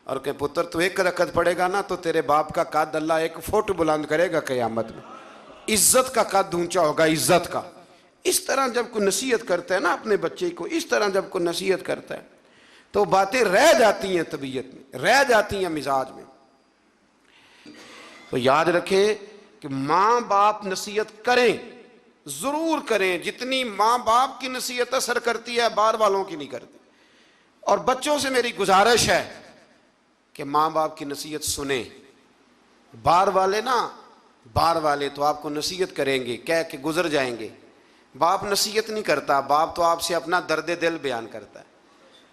اور کہ پتر تو 1 رکعت پڑھے گا نا تو تیرے باپ کا قد اللہ 1 فٹ بلند کرے گا قیامت میں, عزت کا قد اونچا ہوگا, عزت کا. اس طرح جب کوئی نصیحت کرتا ہے نا اپنے بچے کو, اس طرح جب کوئی نصیحت کرتا ہے تو باتیں رہ جاتی ہیں طبیعت میں, رہ جاتی ہیں مزاج میں. تو یاد رکھیں کہ ماں باپ نصیحت کریں, ضرور کریں. جتنی ماں باپ کی نصیحت اثر کرتی ہے باہر والوں کی نہیں کرتی. اور بچوں سے میری گزارش ہے کہ ماں باپ کی نصیحت سنیں. باہر والے نا, باہر والے تو آپ کو نصیحت کریں گے, کہہ کے گزر جائیں گے. باپ نصیحت نہیں کرتا, باپ تو آپ سے اپنا درد دل بیان کرتا ہے.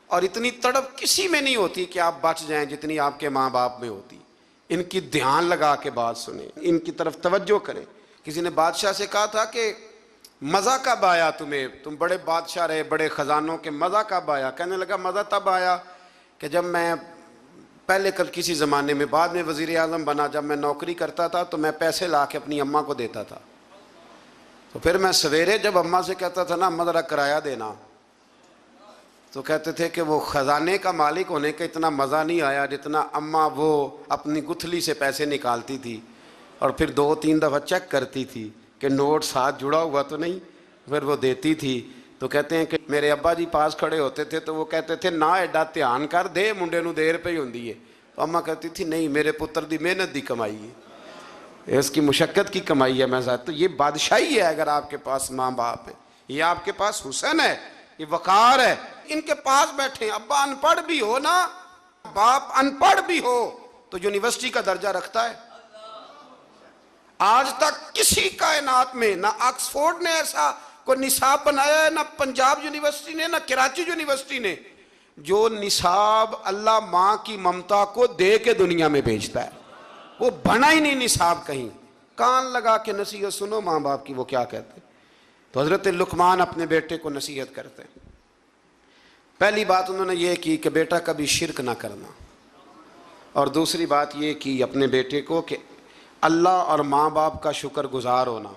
اور اتنی تڑپ کسی میں نہیں ہوتی کہ آپ بچ جائیں جتنی آپ کے ماں باپ میں ہوتی. ان کی دھیان لگا کے بات سنیں, ان کی طرف توجہ کریں. کسی نے بادشاہ سے کہا تھا کہ مزہ کب آیا تمہیں؟ تم بڑے بادشاہ رہے، بڑے خزانوں کے، مزہ کب آیا؟ کہنے لگا مزہ تب آیا کہ جب میں پہلے کل کسی زمانے میں، بعد میں وزیر اعظم بنا، جب میں نوکری کرتا تھا تو میں پیسے لا کے اپنی اماں کو دیتا تھا، تو پھر میں سویرے جب اماں سے کہتا تھا نا اماں ذرا کرایہ دینا، تو کہتے تھے کہ وہ خزانے کا مالک ہونے کا اتنا مزہ نہیں آیا جتنا اماں وہ اپنی گتھلی سے پیسے نکالتی تھی اور پھر 2-3 دفعہ چیک کرتی تھی کہ نوٹ ساتھ جڑا ہوا تو نہیں، پھر وہ دیتی تھی۔ تو کہتے ہیں کہ میرے ابا جی پاس کھڑے ہوتے تھے تو وہ کہتے تھے نہ ایڈا دھیان کر دے، منڈے نو دیر پہ ہی ہوندی ہے۔ تو اماں کہتی تھی نہیں، میرے پتر دی محنت دی کمائی ہے، اس کی مشقت کی کمائی ہے، میں ذات۔ تو یہ بادشاہی ہے اگر آپ کے پاس ماں باپ ہے، یہ آپ کے پاس حسن ہے، یہ وقار ہے۔ ان کے پاس بیٹھے، ابا ان پڑھ بھی ہو نا، باپ ان پڑھ بھی ہو تو یونیورسٹی کا درجہ رکھتا ہے۔ آج تک کسی کائنات میں نہ آکسفورڈ نے ایسا کوئی نصاب بنایا ہے، نہ پنجاب یونیورسٹی نے، نہ کراچی یونیورسٹی نے، جو نصاب اللہ ماں کی ممتا کو دے کے دنیا میں بھیجتا ہے، وہ بنا ہی نہیں نصاب کہیں۔ کان لگا کے نصیحت سنو ماں باپ کی، وہ کیا کہتے ہیں۔ تو حضرت لقمان اپنے بیٹے کو نصیحت کرتے ہیں۔ پہلی بات انہوں نے یہ کی کہ بیٹا کبھی شرک نہ کرنا، اور دوسری بات یہ کی اپنے بیٹے کو کہ اللہ اور ماں باپ کا شکر گزار ہونا۔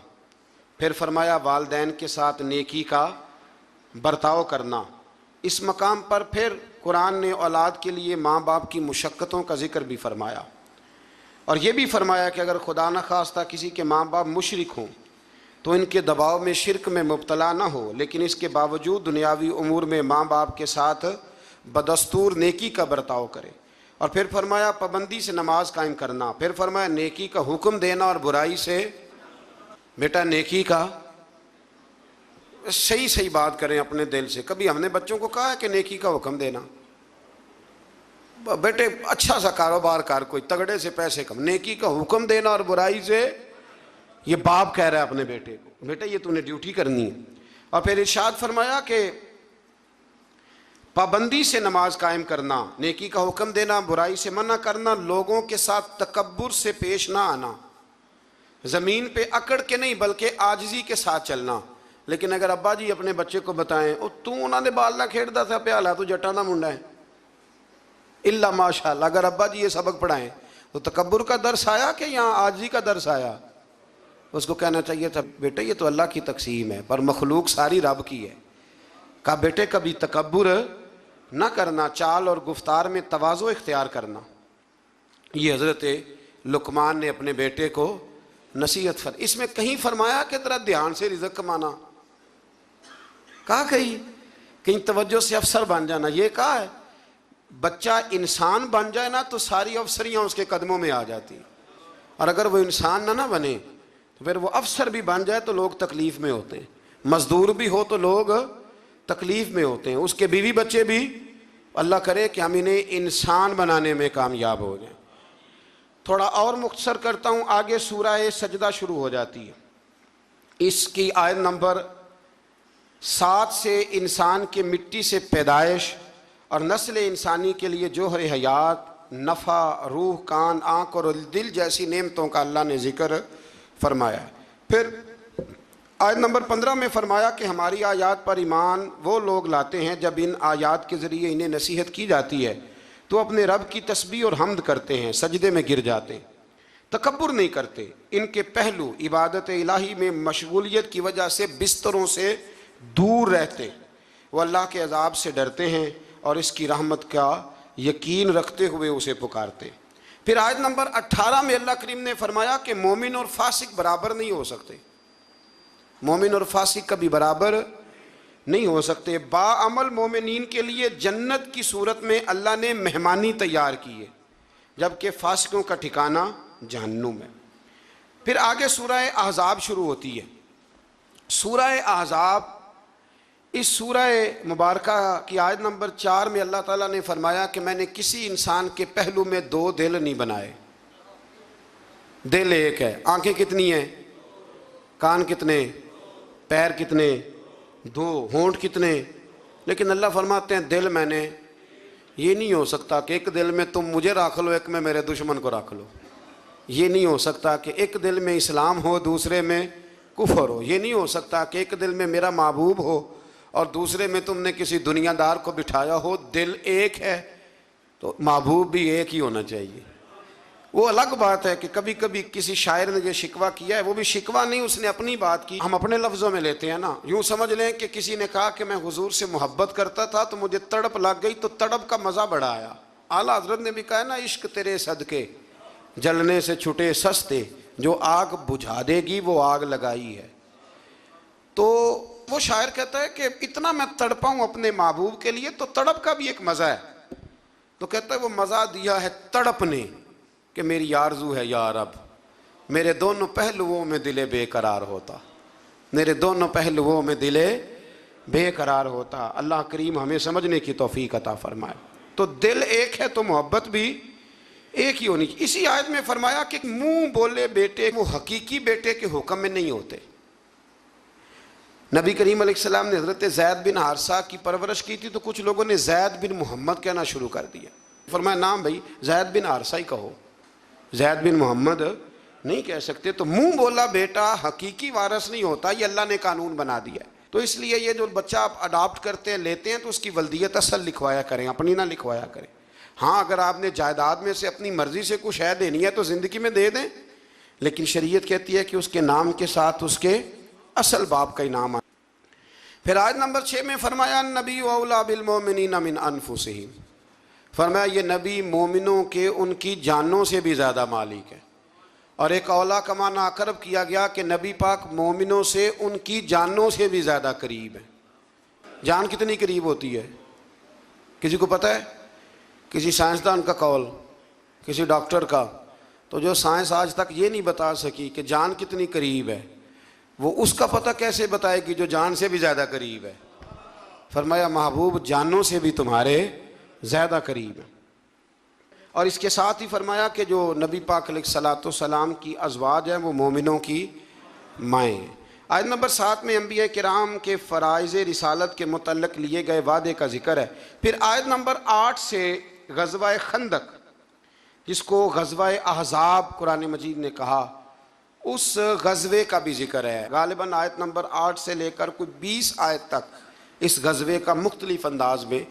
پھر فرمایا والدین کے ساتھ نیکی کا برتاؤ کرنا۔ اس مقام پر پھر قرآن نے اولاد کے لیے ماں باپ کی مشقتوں کا ذکر بھی فرمایا، اور یہ بھی فرمایا کہ اگر خدا نخواستہ کسی کے ماں باپ مشرک ہوں تو ان کے دباؤ میں شرک میں مبتلا نہ ہو، لیکن اس کے باوجود دنیاوی امور میں ماں باپ کے ساتھ بدستور نیکی کا برتاؤ کرے۔ اور پھر فرمایا پابندی سے نماز قائم کرنا۔ پھر فرمایا نیکی کا حکم دینا اور برائی سے، بیٹا نیکی کا صحیح بات کریں اپنے دل سے۔ کبھی ہم نے بچوں کو کہا ہے کہ نیکی کا حکم دینا؟ بیٹے اچھا سا کاروبار کر، کوئی تگڑے سے پیسے کم، نیکی کا حکم دینا اور برائی سے، یہ باپ کہہ رہا ہے اپنے بیٹے کو، بیٹا یہ تو نے ڈیوٹی کرنی ہے۔ اور پھر ارشاد فرمایا کہ پابندی سے نماز قائم کرنا، نیکی کا حکم دینا، برائی سے منع کرنا، لوگوں کے ساتھ تکبر سے پیش نہ آنا، زمین پہ اکڑ کے نہیں بلکہ عاجزی کے ساتھ چلنا۔ لیکن اگر ابا جی اپنے بچے کو بتائیں او تو انہوں نے بال نہ کھیڑتا تھا پیالہ تو جٹا نہ منڈا ہے، اللہ ماشاءاللہ، اگر ابا جی یہ سبق پڑھائیں تو تکبر کا درس آیا کہ یہاں عاجزی کا درس آیا؟ اس کو کہنا چاہیے تھا بیٹا یہ تو اللہ کی تقسیم ہے، پر مخلوق ساری رب کی ہے۔ کہا بیٹے کبھی تکبر نہ کرنا، چال اور گفتار میں تواضع اختیار کرنا۔ یہ حضرت لقمان نے اپنے بیٹے کو نصیحت اس میں کہیں فرمایا کہ ذرا دھیان سے رزق کمانا، کہا کہیں توجہ سے افسر بن جانا، یہ کہا ہے۔ بچہ انسان بن جائے نا تو ساری افسریاں اس کے قدموں میں آ جاتی، اور اگر وہ انسان نہ بنے تو پھر وہ افسر بھی بن جائے تو لوگ تکلیف میں ہوتے ہیں، مزدور بھی ہو تو لوگ تکلیف میں ہوتے ہیں، اس کے بیوی بچے بھی۔ اللہ کرے کہ ہم انہیں انسان بنانے میں کامیاب ہو جائیں۔ تھوڑا اور مختصر کرتا ہوں، آگے سورہ سجدہ شروع ہو جاتی ہے۔ اس کی آیت نمبر 7 سے انسان کے مٹی سے پیدائش اور نسل انسانی کے لیے جوہر حیات، نفع، روح، کان، آنکھ اور دل جیسی نعمتوں کا اللہ نے ذکر فرمایا ہے۔ پھر آیت نمبر 15 میں فرمایا کہ ہماری آیات پر ایمان وہ لوگ لاتے ہیں جب ان آیات کے ذریعے انہیں نصیحت کی جاتی ہے تو اپنے رب کی تسبیح اور حمد کرتے ہیں، سجدے میں گر جاتے ہیں، تکبر نہیں کرتے۔ ان کے پہلو عبادت الہی میں مشغولیت کی وجہ سے بستروں سے دور رہتے، وہ اللہ کے عذاب سے ڈرتے ہیں اور اس کی رحمت کا یقین رکھتے ہوئے اسے پکارتے۔ پھر آیت نمبر 18 میں اللہ کریم نے فرمایا کہ مومن اور فاسق برابر نہیں ہو سکتے، مومن اور فاسق کبھی برابر نہیں ہو سکتے۔ باعمل مومنین کے لیے جنت کی صورت میں اللہ نے مہمانی تیار کی ہے، جبکہ فاسقوں کا ٹھکانہ جہنم ہے۔ پھر آگے سورہ احزاب شروع ہوتی ہے۔ سورہ احزاب، اس سورہ مبارکہ کی آیت نمبر 4 میں اللہ تعالیٰ نے فرمایا کہ میں نے کسی انسان کے پہلو میں 2 دل نہیں بنائے، دل ایک ہے، آنکھیں کتنی ہیں، کان کتنے، پیر کتنے، 2، ہونٹ کتنے، لیکن اللہ فرماتے ہیں دل میں نے، یہ نہیں ہو سکتا کہ ایک دل میں تم مجھے رکھ لو، ایک میں میرے دشمن کو رکھ لو، یہ نہیں ہو سکتا کہ ایک دل میں اسلام ہو دوسرے میں کفر ہو. یہ نہیں ہو سکتا کہ ایک دل میں میرا محبوب ہو اور دوسرے میں تم نے کسی دنیا دار کو بٹھایا ہو. دل ایک ہے تو محبوب بھی ایک ہی ہونا چاہیے. وہ الگ بات ہے کہ کبھی کبھی کسی شاعر نے یہ شکوہ کیا ہے، وہ بھی شکوہ نہیں، اس نے اپنی بات کی. ہم اپنے لفظوں میں لیتے ہیں نا. یوں سمجھ لیں کہ کسی نے کہا کہ میں حضور سے محبت کرتا تھا تو مجھے تڑپ لگ گئی تو تڑپ کا مزہ بڑا آیا. اعلیٰ حضرت نے بھی کہا ہے نا، عشق تیرے صدقے جلنے سے چھٹے سستے، جو آگ بجھا دے گی وہ آگ لگائی ہے. تو وہ شاعر کہتا ہے کہ اتنا میں تڑپا ہوں اپنے محبوب کے لیے تو تڑپ کا بھی ایک مزہ ہے. تو کہتا ہے وہ مزہ دیا ہے تڑپ نے کہ میری آرزو ہے یا رب میرے دونوں پہلوؤں میں دل بے قرار ہوتا، میرے دونوں پہلوؤں میں دل بے قرار ہوتا. اللہ کریم ہمیں سمجھنے کی توفیق عطا فرمائے. تو دل ایک ہے تو محبت بھی ایک ہی ہونی چاہیے. اسی آیت میں فرمایا کہ منہ بولے بیٹے وہ حقیقی بیٹے کے حکم میں نہیں ہوتے. نبی کریم علیہ السلام نے حضرت زید بن حارثہ کی پرورش کی تھی تو کچھ لوگوں نے زید بن محمد کہنا شروع کر دیا. فرمایا نام بھائی زید بن حارثہ ہی کہو، زید بن محمد نہیں کہہ سکتے. تو منہ بولا بیٹا حقیقی وارث نہیں ہوتا، یہ اللہ نے قانون بنا دیا ہے. تو اس لیے یہ جو بچہ آپ اڈاپٹ کرتے ہیں لیتے ہیں تو اس کی ولدیت اصل لکھوایا کریں، اپنی نہ لکھوایا کریں. ہاں اگر آپ نے جائیداد میں سے اپنی مرضی سے کچھ شے دینی ہے تو زندگی میں دے دیں، لیکن شریعت کہتی ہے کہ اس کے نام کے ساتھ اس کے اصل باپ کا ہی نام آئے. پھر آیت نمبر 6 میں فرمایا النبی اولیٰ بالمؤمنین من انفسہم، فرمایا یہ نبی مومنوں کے ان کی جانوں سے بھی زیادہ مالک ہے. اور ایک اولیٰ کا معنی اقرب کیا گیا کہ نبی پاک مومنوں سے ان کی جانوں سے بھی زیادہ قریب ہے. جان کتنی قریب ہوتی ہے کسی کو پتہ ہے؟ کسی سائنسدان کا قول، کسی ڈاکٹر کا. تو جو سائنس آج تک یہ نہیں بتا سکی کہ جان کتنی قریب ہے، وہ اس کا پتہ کیسے بتائے گی جو جان سے بھی زیادہ قریب ہے. فرمایا محبوب جانوں سے بھی تمہارے زیادہ قریب ہے. اور اس کے ساتھ ہی فرمایا کہ جو نبی پاک علیہ الصلوۃ والسلام کی ازواج ہیں وہ مومنوں کی مائیں ہیں. آیت نمبر 7 میں انبیاء کرام کے فرائض رسالت کے متعلق لیے گئے وعدے کا ذکر ہے. پھر آیت نمبر 8 سے غزوہ خندق، جس کو غزوہ احزاب قرآن مجید نے کہا، اس غزوے کا بھی ذکر ہے. غالباً آیت نمبر 8 سے لے کر کوئی 20 آیت تک اس غزوے کا مختلف انداز میں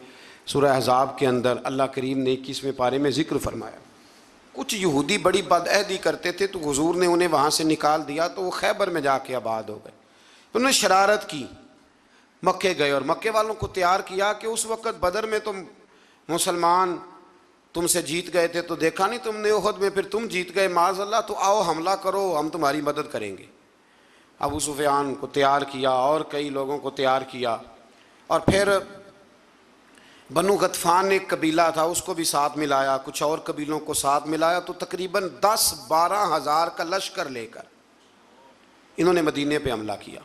سورہ احزاب کے اندر اللہ کریم نے 21ویں پارے میں ذکر فرمایا. کچھ یہودی بڑی بدعہدی کرتے تھے تو حضور نے انہیں وہاں سے نکال دیا تو وہ خیبر میں جا کے آباد ہو گئے. انہوں نے شرارت کی، مکے گئے اور مکے والوں کو تیار کیا کہ اس وقت بدر میں تم مسلمان تم سے جیت گئے تھے تو دیکھا نہیں تم نے، احد میں پھر تم جیت گئے معاذ اللہ، تو آؤ حملہ کرو ہم تمہاری مدد کریں گے. ابو سفیان کو تیار کیا اور کئی لوگوں کو تیار کیا، اور پھر بنو غطفان ایک قبیلہ تھا اس کو بھی ساتھ ملایا، کچھ اور قبیلوں کو ساتھ ملایا، تو تقریباً 10-12 ہزار کا لشکر لے کر انہوں نے مدینے پہ حملہ کیا،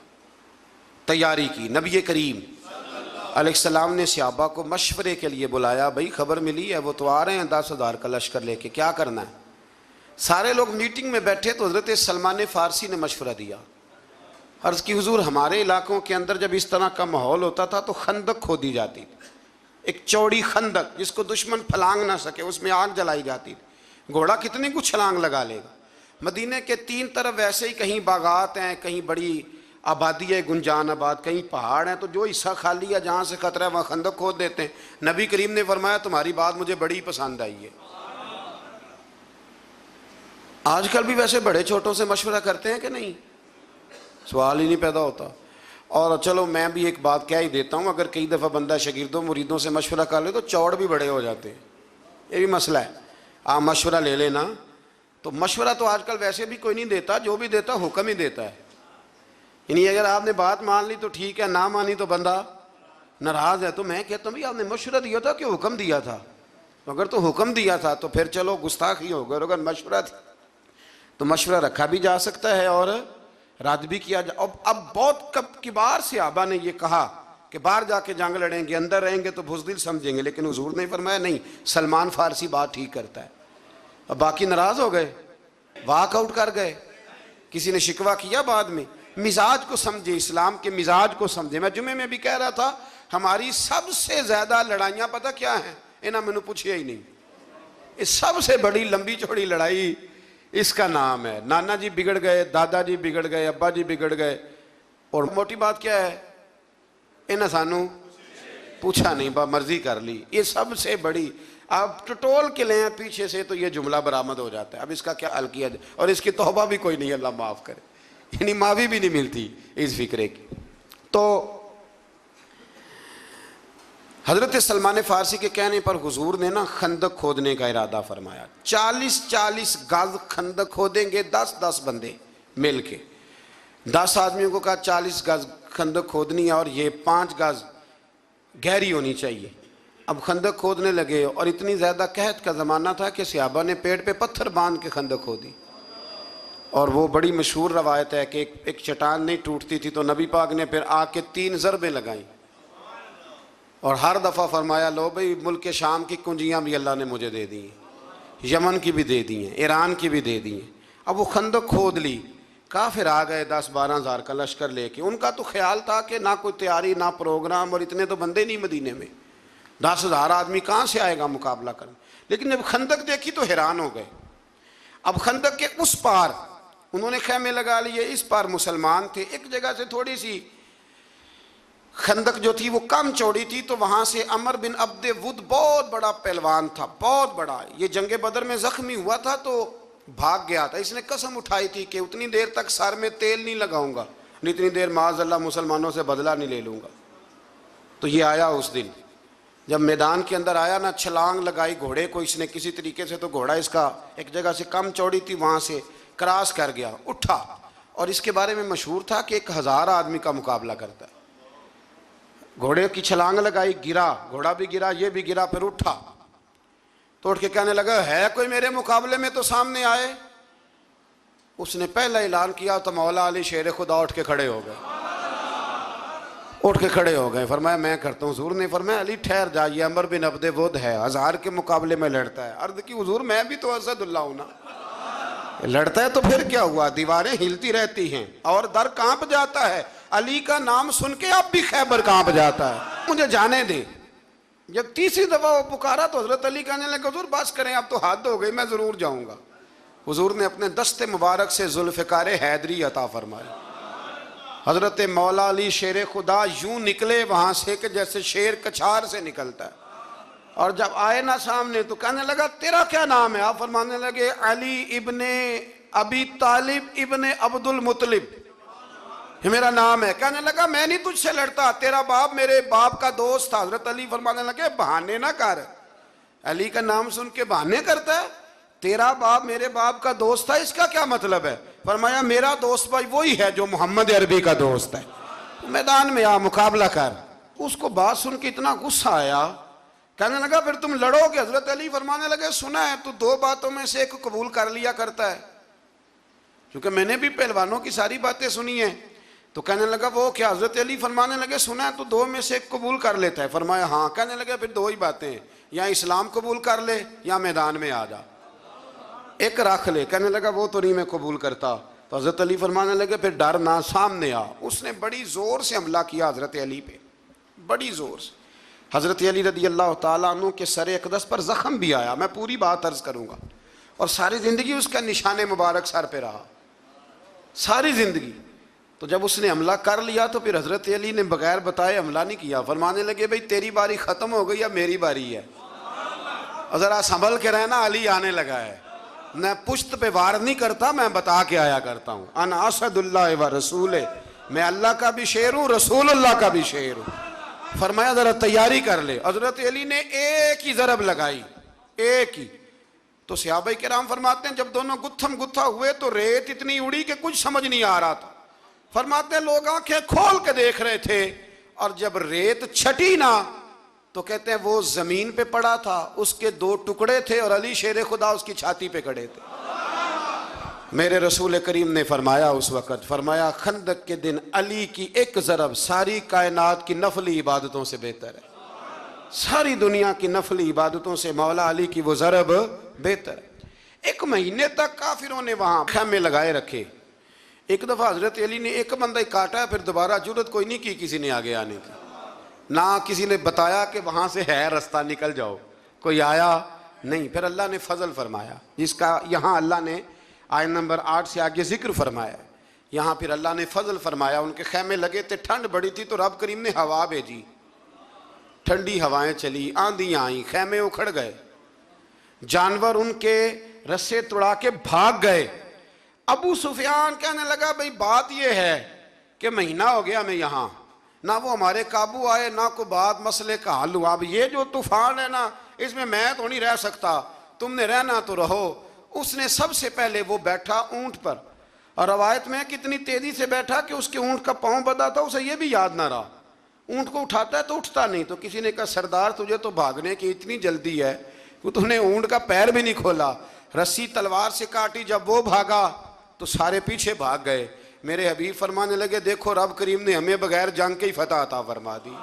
تیاری کی. نبی کریم علیہ السلام نے صحابہ کو مشورے کے لیے بلایا. بھائی خبر ملی ہے وہ تو آ رہے ہیں 10,000 کا لشکر لے کے، کیا کرنا ہے؟ سارے لوگ میٹنگ میں بیٹھے تو حضرت سلمان فارسی نے مشورہ دیا. عرض کی حضور ہمارے علاقوں کے اندر جب اس طرح کا ماحول ہوتا تھا تو خندق کھودی جاتی تھی، ایک چوڑی خندق جس کو دشمن پھلانگ نہ سکے، اس میں آگ جلائی جاتی تھی. گھوڑا کتنی کچھ چھلانگ لگا لے گا. مدینے کے 3 طرف ویسے ہی کہیں باغات ہیں، کہیں بڑی آبادی ہے گنجان آباد، کہیں پہاڑ ہیں، تو جو حصہ خالی ہے جہاں سے خطرہ ہے وہاں خندق کھود دیتے ہیں. نبی کریم نے فرمایا تمہاری بات مجھے بڑی پسند آئی ہے. آج کل بھی ویسے بڑے چھوٹوں سے مشورہ کرتے ہیں کہ نہیں؟ سوال ہی نہیں پیدا ہوتا. اور چلو میں بھی ایک بات کہہ ہی دیتا ہوں، اگر کئی دفعہ بندہ شاگردوں مریدوں سے مشورہ کر لے تو چوڑ بھی بڑے ہو جاتے ہیں. یہ بھی مسئلہ ہے. آپ مشورہ لے لینا. تو مشورہ تو آج کل ویسے بھی کوئی نہیں دیتا، جو بھی دیتا حکم ہی دیتا ہے. یعنی اگر آپ نے بات مان لی تو ٹھیک ہے، نہ مانی تو بندہ ناراض ہے. تو میں کہتا ہوں بھائی آپ نے مشورہ دیا تھا کہ حکم دیا تھا؟ اگر تو حکم دیا تھا تو پھر چلو گستاخی ہو گئی، اگر مشورہ تھا تو مشورہ رکھا بھی جا سکتا ہے اور رد بھی کیا جا. اب بہت کبار صحابہ نے یہ کہا کہ باہر جا کے جنگ لڑیں گے، اندر رہیں گے تو بزدل سمجھیں گے، لیکن حضور نے فرمایا نہیں، سلمان فارسی بات ٹھیک کرتا ہے. اب باقی ناراض ہو گئے، واک آؤٹ کر گئے. کسی نے شکوہ کیا بعد میں. مزاج کو سمجھے، اسلام کے مزاج کو سمجھے. میں جمعے میں بھی کہہ رہا تھا ہماری سب سے زیادہ لڑائیاں پتہ کیا ہیں؟ انہاں میں نے پوچھیا ہی نہیں. اس سب سے بڑی لمبی چوڑی لڑائی اس کا نام ہے. نانا جی بگڑ گئے, دادا جی بگڑ گئے, ابا جی بگڑ گئے, اور موٹی بات کیا ہے, انہیں سانو پوچھا نہیں, با مرضی کر لی. یہ سب سے بڑی, آپ ٹٹول کے لیں پیچھے سے تو یہ جملہ برآمد ہو جاتا ہے. اب اس کا کیا حل کیا جائے, اور اس کی توبہ بھی کوئی نہیں, اللہ معاف کرے, یعنی معافی بھی نہیں ملتی اس فکرے کی. تو حضرت سلمان فارسی کے کہنے پر حضور نے نا خندق کھودنے کا ارادہ فرمایا. 40 گز خندق کھودیں گے 10 بندے مل کے. 10 آدمیوں کو کہا 40 گز خندق کھودنی ہے, اور یہ 5 گز گہری ہونی چاہیے. اب خندق کھودنے لگے, اور اتنی زیادہ قحط کا زمانہ تھا کہ صحابہ نے پیڑ پہ پتھر باندھ کے خندق کھودی. اور وہ بڑی مشہور روایت ہے کہ ایک چٹان نہیں ٹوٹتی تھی تو نبی پاک نے پھر آ کے 3 ضربیں لگائیں, اور ہر دفعہ فرمایا لو بھئی ملک شام کی کنجیاں بھی اللہ نے مجھے دے دی ہیں, یمن کی بھی دے دی ہیں, ایران کی بھی دے دی ہیں. اب وہ خندق کھود لی, کافر آ گئے 10-12 ہزار کا لشکر لے کے. ان کا تو خیال تھا کہ نہ کوئی تیاری نہ پروگرام, اور اتنے تو بندے نہیں مدینے میں, 10,000 آدمی کہاں سے آئے گا مقابلہ کرنے. لیکن جب خندق دیکھی تو حیران ہو گئے. اب خندق کے اس پار انہوں نے خیمے لگا لیے, اس پار مسلمان تھے. ایک جگہ سے تھوڑی سی خندق جو تھی وہ کم چوڑی تھی, تو وہاں سے عمر بن عبد ود بہت بڑا پہلوان تھا, بہت بڑا. یہ جنگ بدر میں زخمی ہوا تھا تو بھاگ گیا تھا. اس نے قسم اٹھائی تھی کہ اتنی دیر تک سر میں تیل نہیں لگاؤں گا جتنی دیر معاذ اللہ مسلمانوں سے بدلہ نہیں لے لوں گا. تو یہ آیا اس دن, جب میدان کے اندر آیا نا, چھلانگ لگائی گھوڑے کو اس نے کسی طریقے سے, تو گھوڑا اس کا ایک جگہ سے کم چوڑی تھی وہاں سے کراس کر گیا, اٹھا. اور اس کے بارے میں مشہور تھا کہ 1000 آدمی کا مقابلہ کرتا ہے. گھوڑے کی چھلانگ لگائی, گرا, گھوڑا بھی گرا, یہ بھی گرا, پھر اٹھا. تو اٹھ کے کہنے لگا ہے کوئی میرے مقابلے میں تو سامنے آئے. اس نے پہلا اعلان کیا تو مولا علی شیر خدا اٹھ کے کھڑے ہو گئے, اٹھ کے کھڑے ہو گئے. فرمایا میں کرتا ہوں. حضور نے فرمایا علی ٹھہر جائیے, عمر بن عبد ود ہے, 1000 کے مقابلے میں لڑتا ہے. عرض کی حضور میں بھی تو اسد اللہ ہوں نا, لڑتا ہے تو پھر کیا ہوا, دیواریں ہلتی رہتی ہیں اور در کانپ جاتا ہے. علی کا نام سن کے اب بھی خیبر کانپ جاتا ہے, مجھے جانے دے. جب تیسری دفعہ وہ پکارا تو حضرت علی کہنے لگے حضور بس کریں, اب تو حد ہو گئی, میں ضرور جاؤں گا. حضور نے اپنے دست مبارک سے ذوالفقار حیدری عطا فرمائی. حضرت مولا علی شیر خدا یوں نکلے وہاں سے کہ جیسے شیر کچھار سے نکلتا ہے. اور جب آئے نا سامنے تو کہنے لگا تیرا کیا نام ہے. آپ فرمانے لگے علی ابن ابی طالب ابن عبد المطلب, یہ میرا نام ہے. کہنے لگا میں نہیں تجھ سے لڑتا, تیرا باپ میرے باپ کا دوست تھا. حضرت علی فرمانے لگے بہانے نہ کر, علی کا نام سن کے بہانے کرتا ہے. تیرا باپ میرے باپ کا دوست تھا, اس کا کیا مطلب ہے. فرمایا میرا دوست بھائی وہی ہے جو محمد عربی کا دوست ہے, میدان میں آ مقابلہ کر. اس کو بات سن کے اتنا غصہ آیا, کہنے لگا پھر تم لڑو گے. حضرت علی فرمانے لگے سنا ہے تو 2 باتوں میں سے ایک قبول کر لیا کرتا ہے, کیونکہ میں نے بھی پہلوانوں کی ساری باتیں سنی ہیں. تو کہنے لگا وہ کیا. حضرت علی فرمانے لگے سنا ہے تو 2 میں سے ایک قبول کر لیتا ہے. فرمایا ہاں. کہنے لگے پھر 2 ہی باتیں ہیں, یا اسلام قبول کر لے یا میدان میں آ جا, ایک رکھ لے. کہنے لگا وہ تو نہیں میں قبول کرتا. تو حضرت علی فرمانے لگے پھر ڈر نہ, سامنے آ. اس نے بڑی زور سے حملہ کیا حضرت علی پہ, بڑی زور سے. حضرت علی رضی اللہ تعالیٰ عنہ کے سر اقدس پر زخم بھی آیا, میں پوری بات عرض کروں گا, اور ساری زندگی اس کا نشان مبارک سر پہ رہا, ساری زندگی. تو جب اس نے حملہ کر لیا تو پھر حضرت علی نے بغیر بتائے حملہ نہیں کیا. فرمانے لگے بھئی تیری باری ختم ہو گئی, اب میری باری ہے, ذرا سنبھل کے رہنا, علی آنے لگا ہے. میں پشت پہ وار نہیں کرتا, میں بتا کے آیا کرتا ہوں. انا اسد اللہ و رسول, میں اللہ کا بھی شیر ہوں, رسول اللہ کا بھی شیر ہوں. فرمایا ذرا تیاری کر لے. حضرت علی نے ایک ہی ضرب لگائی, ایک ہی. تو صحابہ کرام فرماتے ہیں جب دونوں گتھم گتھا ہوئے تو ریت اتنی اڑی کہ کچھ سمجھ نہیں آ رہا تھا. فرماتے ہیں لوگ آنکھیں کھول کے دیکھ رہے تھے, اور جب ریت چھٹی نا تو کہتے ہیں وہ زمین پہ پڑا تھا, اس کے 2 ٹکڑے تھے, اور علی شیر خدا اس کی چھاتی پہ کھڑے تھے. میرے رسول کریم نے فرمایا اس وقت, فرمایا خندق کے دن علی کی ایک ضرب ساری کائنات کی نفلی عبادتوں سے بہتر ہے, ساری دنیا کی نفلی عبادتوں سے مولا علی کی وہ ضرب بہتر ہے. 1 مہینے تک کافروں نے وہاں خیمے لگائے رکھے. ایک دفعہ حضرت علی نے ایک بندہ ہی کاٹا, پھر دوبارہ جرت کوئی نہیں کی کسی نے آگے آنے کی, نہ کسی نے بتایا کہ وہاں سے ہے رستہ نکل جاؤ, کوئی آیا نہیں. پھر اللہ نے فضل فرمایا, جس کا یہاں اللہ نے آیت نمبر 8 سے آگے ذکر فرمایا ہے۔ یہاں پھر اللہ نے فضل فرمایا، ان کے خیمے لگے تھے، ٹھنڈ بڑی تھی تو رب کریم نے ہوا بھیجی، ٹھنڈی ہوائیں چلی، آندھیاں آئیں، خیمے اکھڑ گئے، جانور ان کے رسے توڑا کے بھاگ گئے۔ ابو سفیان کہنے لگا بھئی بات یہ ہے کہ مہینہ ہو گیا ہمیں یہاں، نہ وہ ہمارے قابو آئے، نہ کوئی بات مسئلے کا حل ہوا، اب یہ جو طوفان ہے نا اس میں تو نہیں رہ سکتا، تم نے رہنا تو رہو۔ اس نے سب سے پہلے وہ بیٹھا اونٹ پر، اور روایت میں کتنی تیزی سے بیٹھا کہ اس کے اونٹ کا پاؤں بندھا تھا، اسے یہ بھی یاد نہ رہا، اونٹ کو اٹھاتا ہے تو اٹھتا نہیں۔ تو کسی نے کہا سردار تجھے تو بھاگنے کی اتنی جلدی ہے کہ تو نے اونٹ کا پیر بھی نہیں کھولا، رسی تلوار سے کاٹی، جب وہ بھاگا تو سارے پیچھے بھاگ گئے۔ میرے حبیب فرمانے لگے دیکھو رب کریم نے ہمیں بغیر جنگ کے ہی فتح عطا فرما دی۔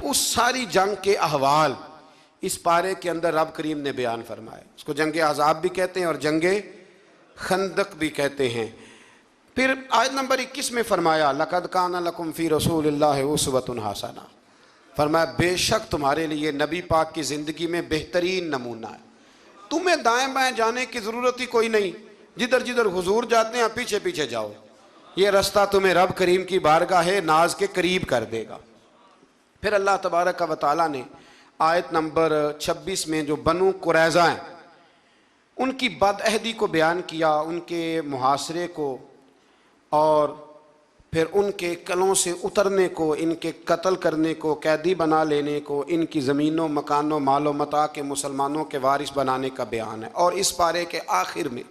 اس ساری جنگ کے احوال اس پارے کے اندر رب کریم نے بیان فرمائے، اس کو جنگ احزاب بھی کہتے ہیں اور جنگ خندق بھی کہتے ہیں۔ پھر آیت نمبر 21 میں فرمایا لَقَدْ كَانَ لَكُمْ فِي رَسُولِ اللَّهِ أُسْوَةٌ حَسَنَةٌ، فرمایا بے شک تمہارے لیے نبی پاک کی زندگی میں بہترین نمونہ ہے، تمہیں دائیں بائیں جانے کی ضرورت ہی کوئی نہیں، جدھر جدھر حضور جاتے ہیں پیچھے پیچھے جاؤ، یہ رستہ تمہیں رب کریم کی بارگاہ ناز کے قریب کر دے گا۔ پھر اللہ تبارک و تعالیٰ نے آیت نمبر 26 میں جو بنو قریظہ ہیں ان کی بد عہدی کو بیان کیا، ان کے محاصرے کو، اور پھر ان کے کلوں سے اترنے کو، ان کے قتل کرنے کو، قیدی بنا لینے کو، ان کی زمینوں مکانوں مال و متاع کے مسلمانوں کے وارث بنانے کا بیان ہے۔ اور اس پارے کے آخر میں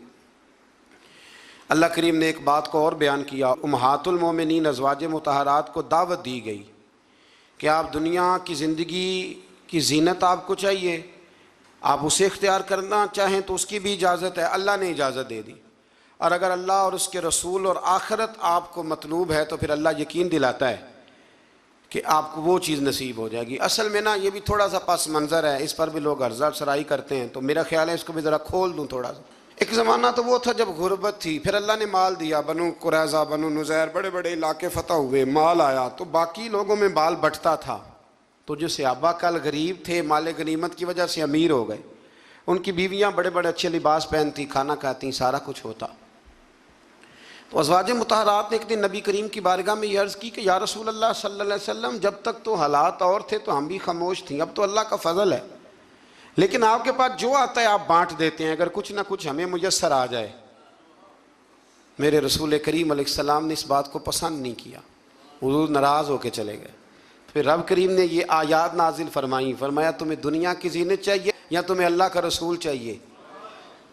اللہ کریم نے ایک بات کو اور بیان کیا، امہات المومنین ازواج مطہرات کو دعوت دی گئی کہ آپ دنیا کی زندگی کی زینت آپ کو چاہیے، آپ اسے اختیار کرنا چاہیں تو اس کی بھی اجازت ہے، اللہ نے اجازت دے دی، اور اگر اللہ اور اس کے رسول اور آخرت آپ کو مطلوب ہے تو پھر اللہ یقین دلاتا ہے کہ آپ کو وہ چیز نصیب ہو جائے گی۔ اصل میں نا یہ بھی تھوڑا سا پس منظر ہے، اس پر بھی لوگ عرضہ افزائی کرتے ہیں، تو میرا خیال ہے اس کو بھی ذرا کھول دوں تھوڑا سا۔ ایک زمانہ تو وہ تھا جب غربت تھی، پھر اللہ نے مال دیا، بنو قریظہ بنو نذیر بڑے بڑے علاقے فتح ہوئے، مال آیا تو باقی لوگوں میں بال بٹتا تھا، تو جو صحابہ کل غریب تھے مال غنیمت کی وجہ سے امیر ہو گئے، ان کی بیویاں بڑے بڑے اچھے لباس پہنتی، کھانا کھاتی، سارا کچھ ہوتا۔ تو ازواج مطہرات نے ایک دن نبی کریم کی بارگاہ میں یہ عرض کی کہ یا رسول اللہ صلی اللہ علیہ وسلم جب تک تو حالات اور تھے تو ہم بھی خاموش تھیں، اب تو اللہ کا فضل ہے، لیکن آپ کے پاس جو آتا ہے آپ بانٹ دیتے ہیں، اگر کچھ نہ کچھ ہمیں میسر آ جائے۔ میرے رسول کریم علیہ السلام نے اس بات کو پسند نہیں کیا، حضور ناراض ہو کے چلے گئے۔ پھر رب کریم نے یہ آیات نازل فرمائیں، فرمایا تمہیں دنیا کی زینت چاہیے یا تمہیں اللہ کا رسول چاہیے؟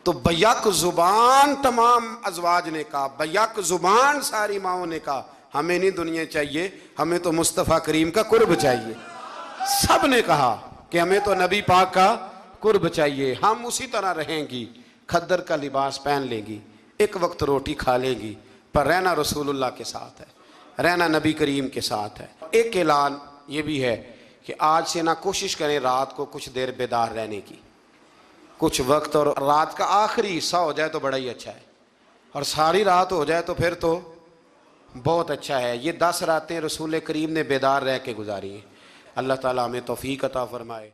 تو بیک زبان تمام ازواج نے کہا، بیک زبان ساری ماؤں نے کہا ہمیں نہیں دنیا چاہیے، ہمیں تو مصطفیٰ کریم کا قرب چاہیے۔ سب نے کہا کہ ہمیں تو نبی پاک کا قرب چاہیے، ہم اسی طرح رہیں گی، کھدر کا لباس پہن لیں گی، ایک وقت روٹی کھا لیں گی، پر رہنا رسول اللہ کے ساتھ ہے، رہنا نبی کریم کے ساتھ ہے۔ ایک اعلان یہ بھی ہے کہ آج سے نہ کوشش کریں رات کو کچھ دیر بیدار رہنے کی، کچھ وقت، اور رات کا آخری حصہ ہو جائے تو بڑا ہی اچھا ہے، اور ساری رات ہو جائے تو پھر تو بہت اچھا ہے۔ یہ 10 راتیں رسول کریم نے بیدار رہ کے گزاری ہیں۔ اللہ تعالیٰ ہمیں توفیق عطا فرمائے۔